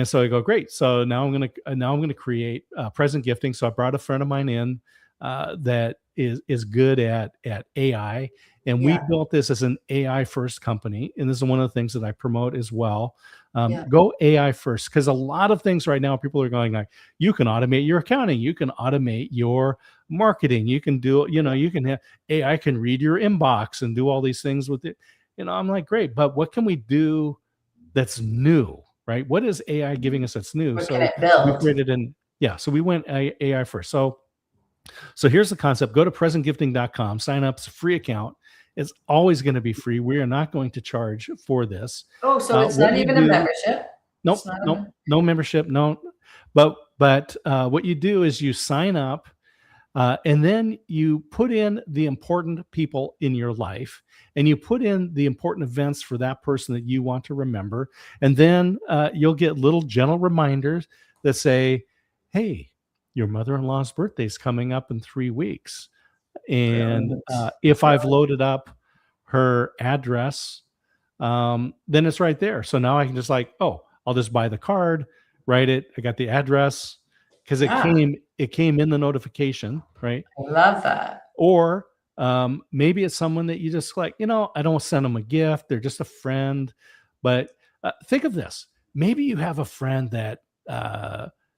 so I go, great. So now I'm gonna create present gifting. So I brought a friend of mine in that is good at AI, and we built this as an AI first company. And this is one of the things that I promote as well. Go AI first, because a lot of things right now, people are going like, you can automate your accounting, you can automate your marketing, you can do, you can have AI can read your inbox and do all these things with it. I'm like, great, but what can we do that's new, right? What is AI giving us that's new? What So can it build? we created so we went AI first. So here's the concept. Go to presentgifting.com, sign up. It's a free account. It's always going to be free. We are not going to charge for this. Oh, so it's not even a membership? Nope, no membership, no. But what you do is you sign up, and then you put in the important people in your life, and you put in the important events for that person that you want to remember. And then you'll get little gentle reminders that say, hey, your mother-in-law's birthday is coming up in 3 weeks. And if I've loaded up her address, then it's right there. So now I can just like, oh, I'll just buy the card, write it. I got the address because it came in the notification, right? I love that. Or maybe it's someone that you just like, I don't send them a gift. They're just a friend. But think of this. Maybe you have a friend that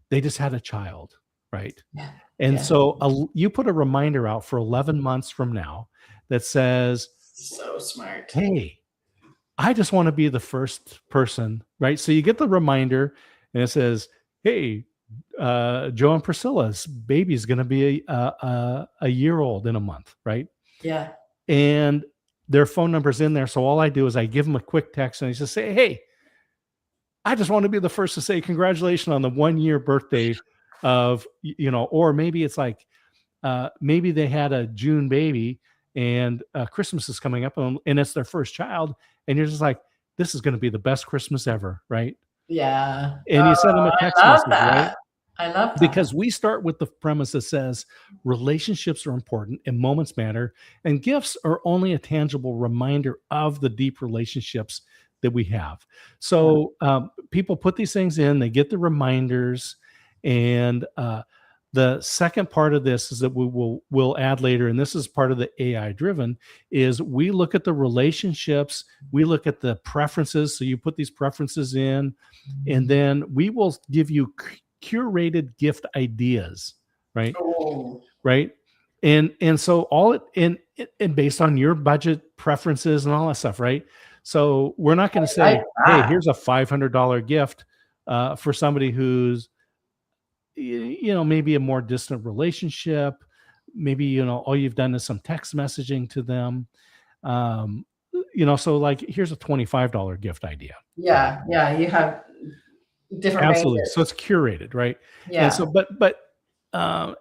they just had a child, right? Yeah. And so you put a reminder out for 11 months from now that says, so smart. Hey, I just want to be the first person, right? So you get the reminder and it says, hey, Joe and Priscilla's baby is going to be a year old in a month, right? Yeah. And their phone number's in there. So all I do is I give them a quick text and I just say, hey, I just want to be the first to say congratulations on the 1-year birthday of, or maybe it's like, maybe they had a June baby and Christmas is coming up and it's their first child. And you're just like, this is going to be the best Christmas ever, right? Yeah. And you send them a text message, right? I love that. Because we start with the premise that says relationships are important and moments matter, and gifts are only a tangible reminder of the deep relationships that we have. So people put these things in, they get the reminders, and the second part of this is that we'll add later, and this is part of the AI driven, is we look at the relationships, we look at the preferences. So you put these preferences in, and then we will give you curated gift ideas, right? Oh. Right. And so and based on your budget preferences and all that stuff, right? So we're not going to say, hey, here's a $500 gift for somebody who's, maybe a more distant relationship. Maybe, all you've done is some text messaging to them. So like, here's a $25 gift idea. Yeah. Yeah. You have different Absolutely. ranges. So it's curated, right? Yeah. And so, but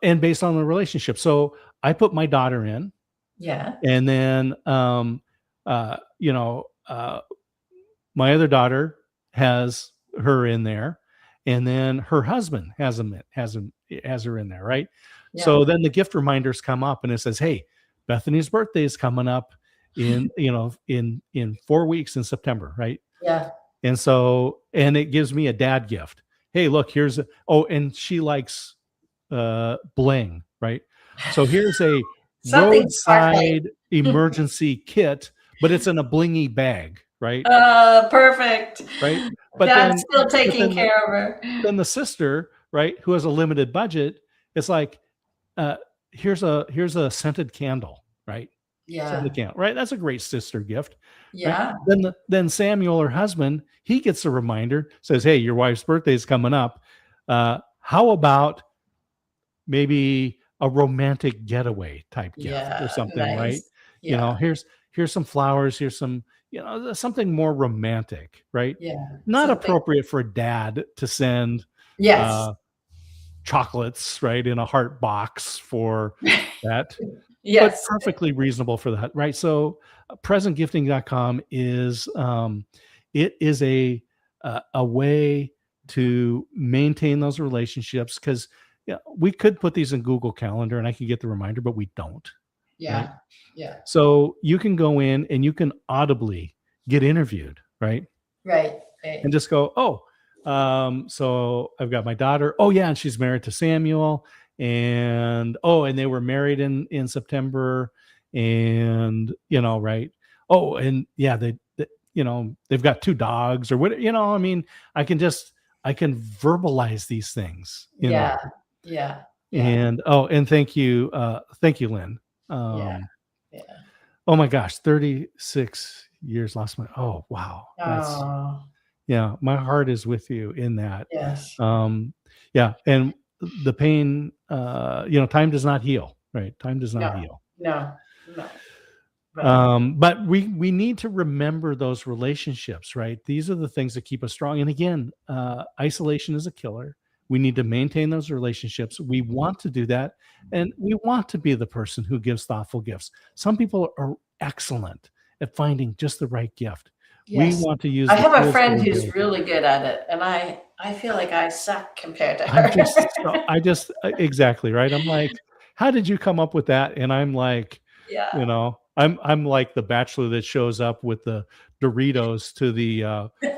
and based on the relationship. So I put my daughter in. Yeah. And then, my other daughter has her in there, and then her husband has her in there, right? Yeah. So then the gift reminders come up, and it says, "Hey, Bethany's birthday is coming up in in 4 weeks in September, right?" Yeah. And so, and it gives me a dad gift. Hey, look, here's and she likes bling, right? So here's a roadside emergency kit, but it's in a blingy bag, right? Perfect. Right. But Dad's still taking care of her. Then the sister, right, who has a limited budget, it's like, here's a scented candle, right? Scented Yeah. candle, right? That's a great sister gift, right? Yeah. Then Samuel, her husband, he gets a reminder, says, "Hey, your wife's birthday is coming up. How about maybe a romantic getaway type gift or Yeah. something, right? Nice. Yeah. Here's some flowers, here's some, something more romantic, right? Yeah. Not Something. appropriate for dad to send Yes. uh, chocolates, right, in a heart box for that, but Yes. perfectly reasonable for that, right? So, presentgifting.com is it is a way to maintain those relationships because we could put these in Google Calendar and I can get the reminder, but we don't, right? Yeah. Yeah. So you can go in and you can audibly get interviewed, right? Right. Right. And just go, oh, so I've got my daughter. Oh yeah, and she's married to Samuel, and and they were married in September, and right. Oh, and yeah, they've got 2 dogs or what. I mean, I can verbalize these things, Yeah. Yeah. Yeah. and thank you, Lynn. Yeah. Um, Yeah. oh my gosh, 36 years lost my. Oh wow, that's. Oh, Yeah, my heart is with you in that. yes. Yeah, and the pain, time does not heal, right? Time does not No. heal. No. No. But But we need to remember those relationships, right? These are the things that keep us strong. And again, isolation is a killer. We need to maintain those relationships. We want to do that, and we want to be the person who gives thoughtful gifts. Some people are excellent at finding just the right gift. We yes. want to use I the have a tools that friend are who's available. really good at it, and I feel like I suck compared to her. Exactly, right? I'm like, "How did you come up with that?" And I'm like, Yeah. I'm like the bachelor that shows up with the Doritos to the,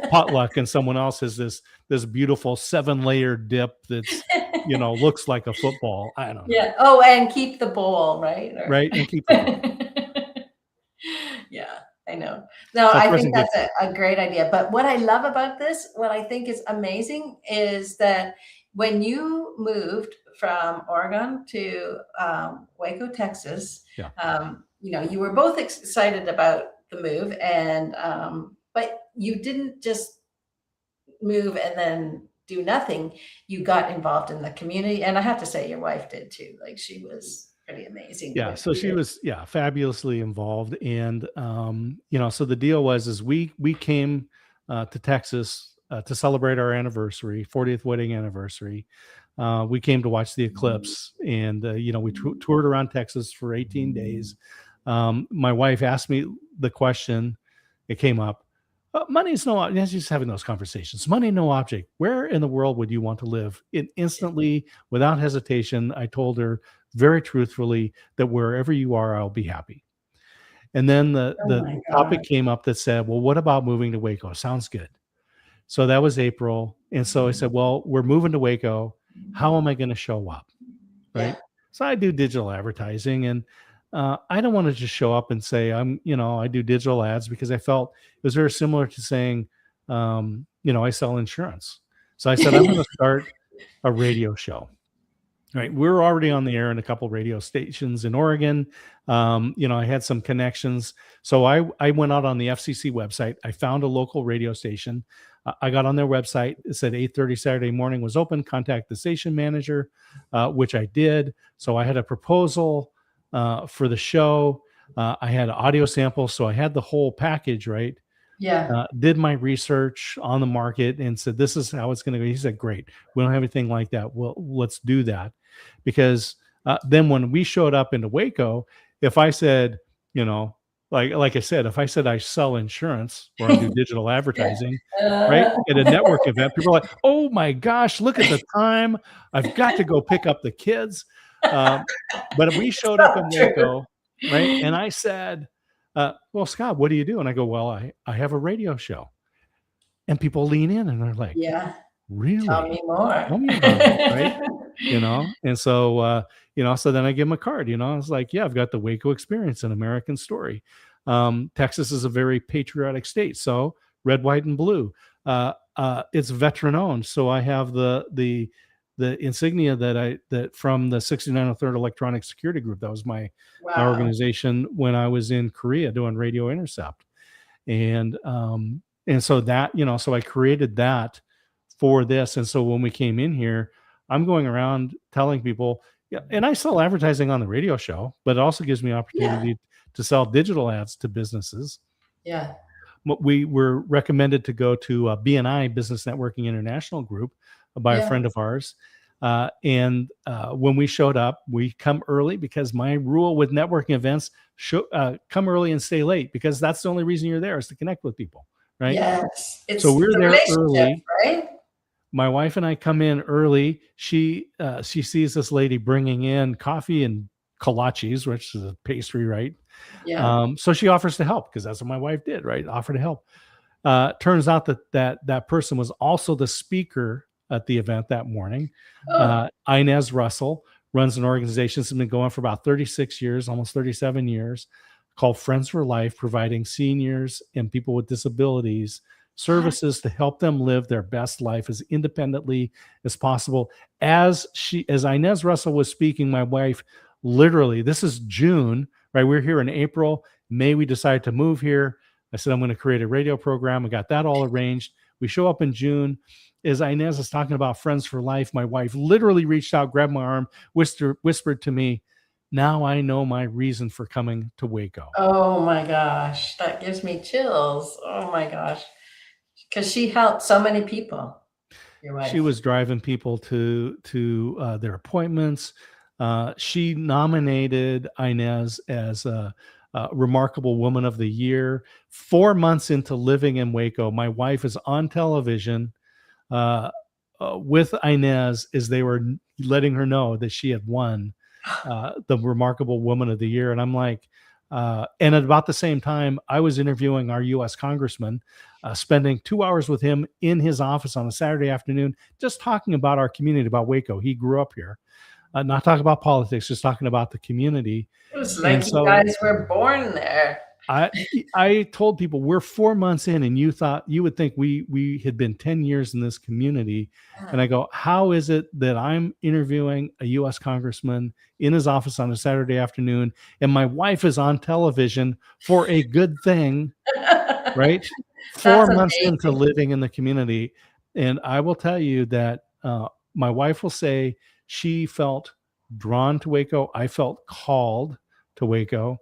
potluck, and someone else has this beautiful 7-layer dip that's, looks like a football. I don't know, Yeah. Oh, and keep the bowl, right? Or right? And keep the bowl. yeah, I know. No, So I think present that's gifting. a great idea. But what I love about this, what I think is amazing, is that when you moved from Oregon to Waco, Texas, Yeah. you were both excited about the move, and but you didn't just move and then do nothing. You got involved in the community, and I have to say, your wife did too. Like she was pretty amazing Yeah, with so she you. was, fabulously involved, and, so the deal was is we came, to Texas, to celebrate our anniversary, 40th wedding anniversary. We came to watch the eclipse, and, we toured around Texas for 18 days. My wife asked me the question, it came up, money's no, just having those conversations. Money, no object. Where in the world would you want to live? It instantly, without hesitation, I told her very truthfully that wherever you are, I'll be happy. And then the Oh the my topic God. came up that said, well, what about moving to Waco? Sounds good. So that was April. And so I said, well, we're moving to Waco. How am I going to show up? Yeah. Right. So I do digital advertising, and I don't want to just show up and say I do digital ads, because I felt it was very similar to saying, I sell insurance. So I said, I'm going to start a radio show. Right. We're already on the air in a couple radio stations in Oregon. I had some connections. So I went out on the FCC website. I found a local radio station. I got on their website. It said 8:30 Saturday morning was open. Contact the station manager, which I did. So I had a proposal for the show. I had an audio sample. So I had the whole package, right? Yeah. Did my research on the market and said, this is how it's going to go. He said, great. We don't have anything like that. Well, let's do that. Because then when we showed up into Waco, if I said, like I said, if I said I sell insurance or I do digital Yeah. advertising, right, at a network event, people are like, oh my gosh, look at the time. I've got to go pick up the kids. But we showed up in So true. Waco, right? And I said, well, Scott, what do you do? And I go, well, I have a radio show. And people lean in and they're like, Yeah. Tell really? me more. Tell me about it, right? And so so then I give them a card. I was like, yeah, I've got the Waco experience, an American story. Texas is a very patriotic state, so red, white, and blue. It's veteran owned, so I have the the insignia that from the 6903rd Electronic Security Group. That was my Wow. organization when I was in Korea doing radio intercept. And so that, so I created that for this. And so when we came in here, I'm going around telling people, yeah, and I sell advertising on the radio show, but it also gives me opportunity to sell digital ads to businesses. Yeah. We were recommended to go to BNI, Business Networking International Group, by a friend of ours. And when we showed up, we come early, because my rule with networking events, come early and stay late, because that's the only reason you're there, is to connect with people, right? Yes. It's So we're the there relationship, early. right? My wife and I come in early. She sees this lady bringing in coffee and kolaches, which is a pastry, right? Yeah. So she offers to help, because that's what my wife did, right? Offer to help. Turns out that person was also the speaker at the event that morning. Oh, Inez Russell runs an organization that's been going for about 36 years, almost 37 years, called Friends for Life, providing seniors and people with disabilities services to help them live their best life as independently as possible. As Inez Russell was speaking, my wife, literally, this is June, right? We're here in April. May, we decided to move here. I said, I'm going to create a radio program. I got that all arranged. We show up in June. As Inez is talking about Friends for Life, my wife literally reached out, grabbed my arm, whispered to me, now I know my reason for coming to Waco. oh my gosh. That gives me chills. Oh my gosh. Because she helped so many people, your wife. She was driving people to their appointments. She nominated Inez as a Remarkable Woman of the Year. 4 months into living in Waco, my wife is on television with Inez as they were letting her know that she had won the Remarkable Woman of the Year. And I'm like, and at about the same time, I was interviewing our U.S. Congressman, spending 2 hours with him in his office on a Saturday afternoon, just talking about our community, about Waco. He grew up here. Not talking about politics, just talking about the community. It was like you guys were born there. I told people, we're 4 months in, and you would think we had been 10 years in this community. And I go, how is it that I'm interviewing a U.S. congressman in his office on a Saturday afternoon, and my wife is on television for a good thing, right? 4 months into living in the community. And I will tell you that my wife will say she felt drawn to Waco. I felt called to Waco.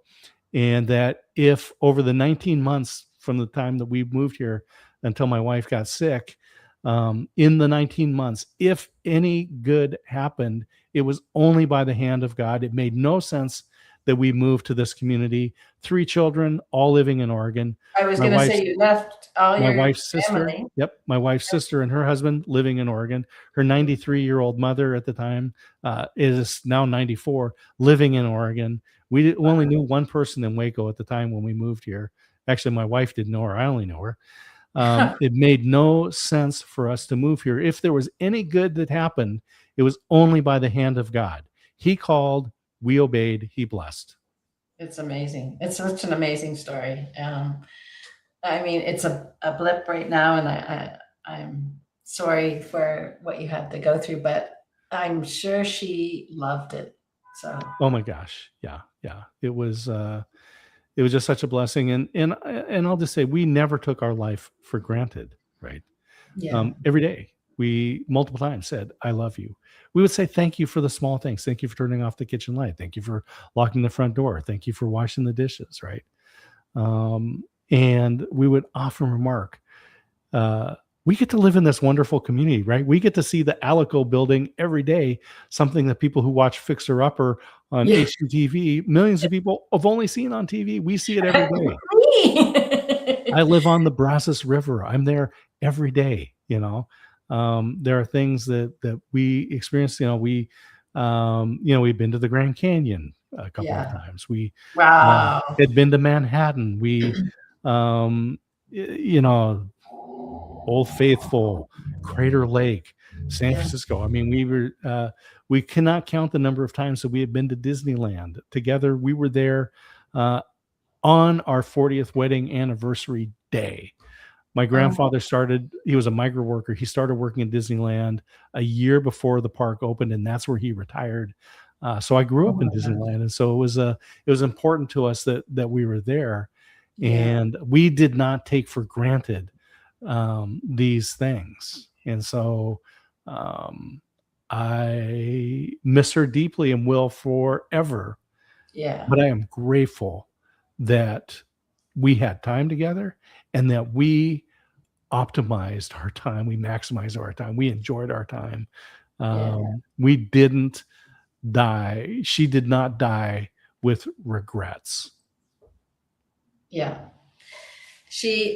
And that if over the 19 months from the time that we moved here until my wife got sick, in the 19 months, if any good happened, it was only by the hand of God. It made no sense that we moved to this community. 3 children, all living in Oregon. I was going to say you left all your wife's sister. family. Yep. My wife's sister and her husband living in Oregon. Her 93-year-old mother at the time is now 94, living in Oregon. We only knew one person in Waco at the time when we moved here. Actually, my wife didn't know her. I only know her. It made no sense for us to move here. If there was any good that happened, it was only by the hand of God. He called, we obeyed, he blessed. It's amazing. It's such an amazing story. I mean, it's a blip right now, and I'm sorry for what you had to go through, but I'm sure she loved it. So. Oh my gosh. Yeah. It was just such a blessing. And I'll just say, we never took our life for granted, right? Yeah. Every day we multiple times said, I love you. We would say, thank you for the small things. Thank you for turning off the kitchen light. Thank you for locking the front door. Thank you for washing the dishes. Right. And we would often remark, we get to live in this wonderful community, right? We get to see the Alico building every day, something that people who watch Fixer Upper on HGTV, millions of people have only seen on TV. We see it every day. I live on the Brazos River. I'm there every day. There are things that we experience. We've been to the Grand Canyon a couple of times. We had been to Manhattan. We, Old Faithful, Crater Lake, San Francisco. I mean, we cannot count the number of times that we have been to Disneyland together. We were there on our 40th wedding anniversary day. My Oh, grandfather he was a migrant worker. He started working in Disneyland a year before the park opened, and that's where he retired. So I grew oh up in my God. Disneyland, and so it was important to us that we were there, Yeah. and we did not take for granted these things. And so um, I miss her deeply and will forever. Yeah. But I am grateful that we had time together and that we optimized our time. We maximized our time. We enjoyed our time. Yeah. We didn't die. She did not die with regrets. Yeah. She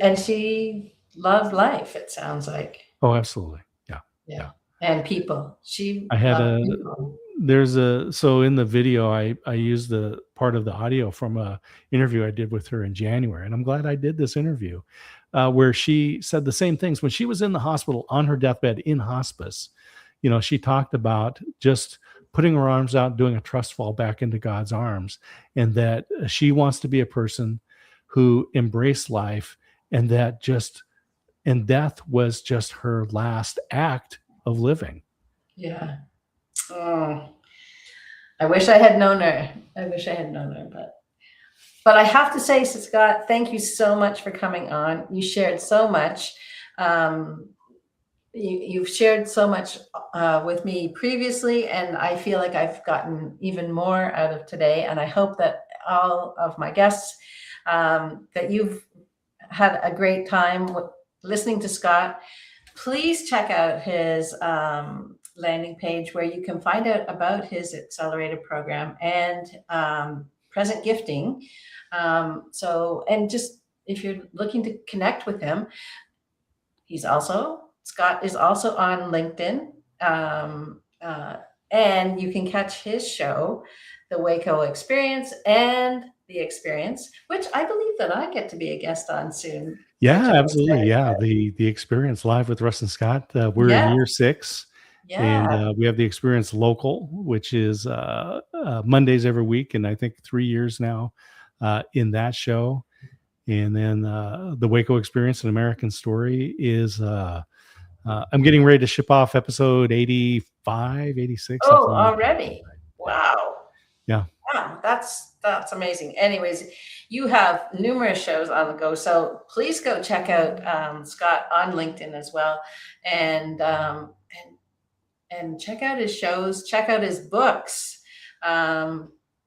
loved life, it sounds like. Oh, absolutely. Yeah. Yeah. Yeah. And people. She I had loved people. so in the video, I used the part of the audio from a interview I did with her in January. And I'm glad I did this interview where she said the same things when she was in the hospital on her deathbed in hospice. She talked about just putting her arms out, doing a trust fall back into God's arms, and that she wants to be a person who embraced life, and and death was just her last act of living. Yeah. Oh, I wish I had known her. I wish I had known her, but I have to say, Scott, thank you so much for coming on. You shared so much. Um, you've shared so much with me previously, and I feel like I've gotten even more out of today. And I hope that all of my guests, that you've had a great time listening to Scott. Please check out his landing page where you can find out about his accelerated program and present gifting. And just if you're looking to connect with him, Scott is also on LinkedIn. And you can catch his show, The Waco Experience and The Experience, which I believe that I get to be a guest on soon. Yeah, absolutely. Yeah, the experience live with Russ and Scott. We're in Yeah, year 6, and yeah. we have the experience local, which is Mondays every week, and I think 3 years now in that show. And then the Waco Experience, an American Story, is I'm getting ready to ship off episode 85, 86, Oh, something like already. that. Wow. Yeah. Wow, that's amazing. Anyways, you have numerous shows on the go, so please go check out Scott on LinkedIn as well, and and check out his shows, check out his books,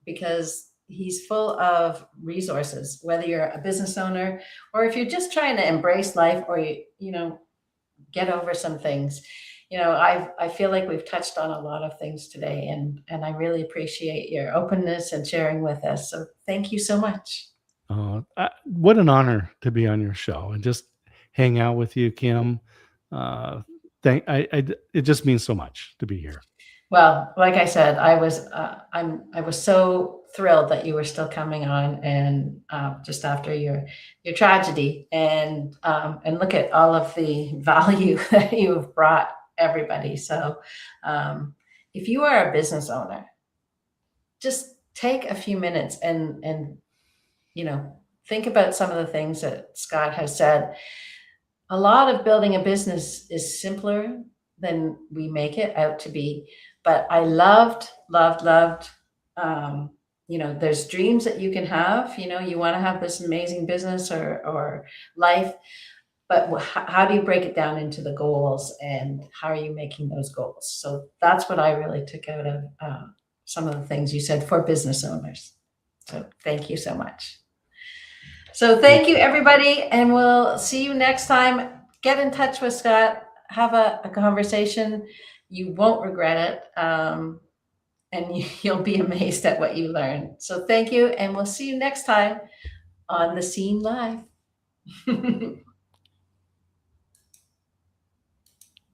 because he's full of resources. Whether you're a business owner or if you're just trying to embrace life, or get over some things. I feel like we've touched on a lot of things today, and I really appreciate your openness and sharing with us. So thank you so much. What an honor to be on your show and just hang out with you, Kim. It just means so much to be here. Well, like I said, I was so thrilled that you were still coming on, and just after your tragedy, and look at all of the value that you have brought everybody. So, if you are a business owner, just take a few minutes and think about some of the things that Scott has said. A lot of building a business is simpler than we make it out to be. But I loved, there's dreams that you can have. You want to have this amazing business or life, but how do you break it down into the goals, and how are you making those goals? So that's what I really took out of some of the things you said for business owners. So thank you so much. So thank you, everybody, and we'll see you next time. Get in touch with Scott. Have a conversation. You won't regret it, and you'll be amazed at what you learn. So thank you, and we'll see you next time on The Scene Live.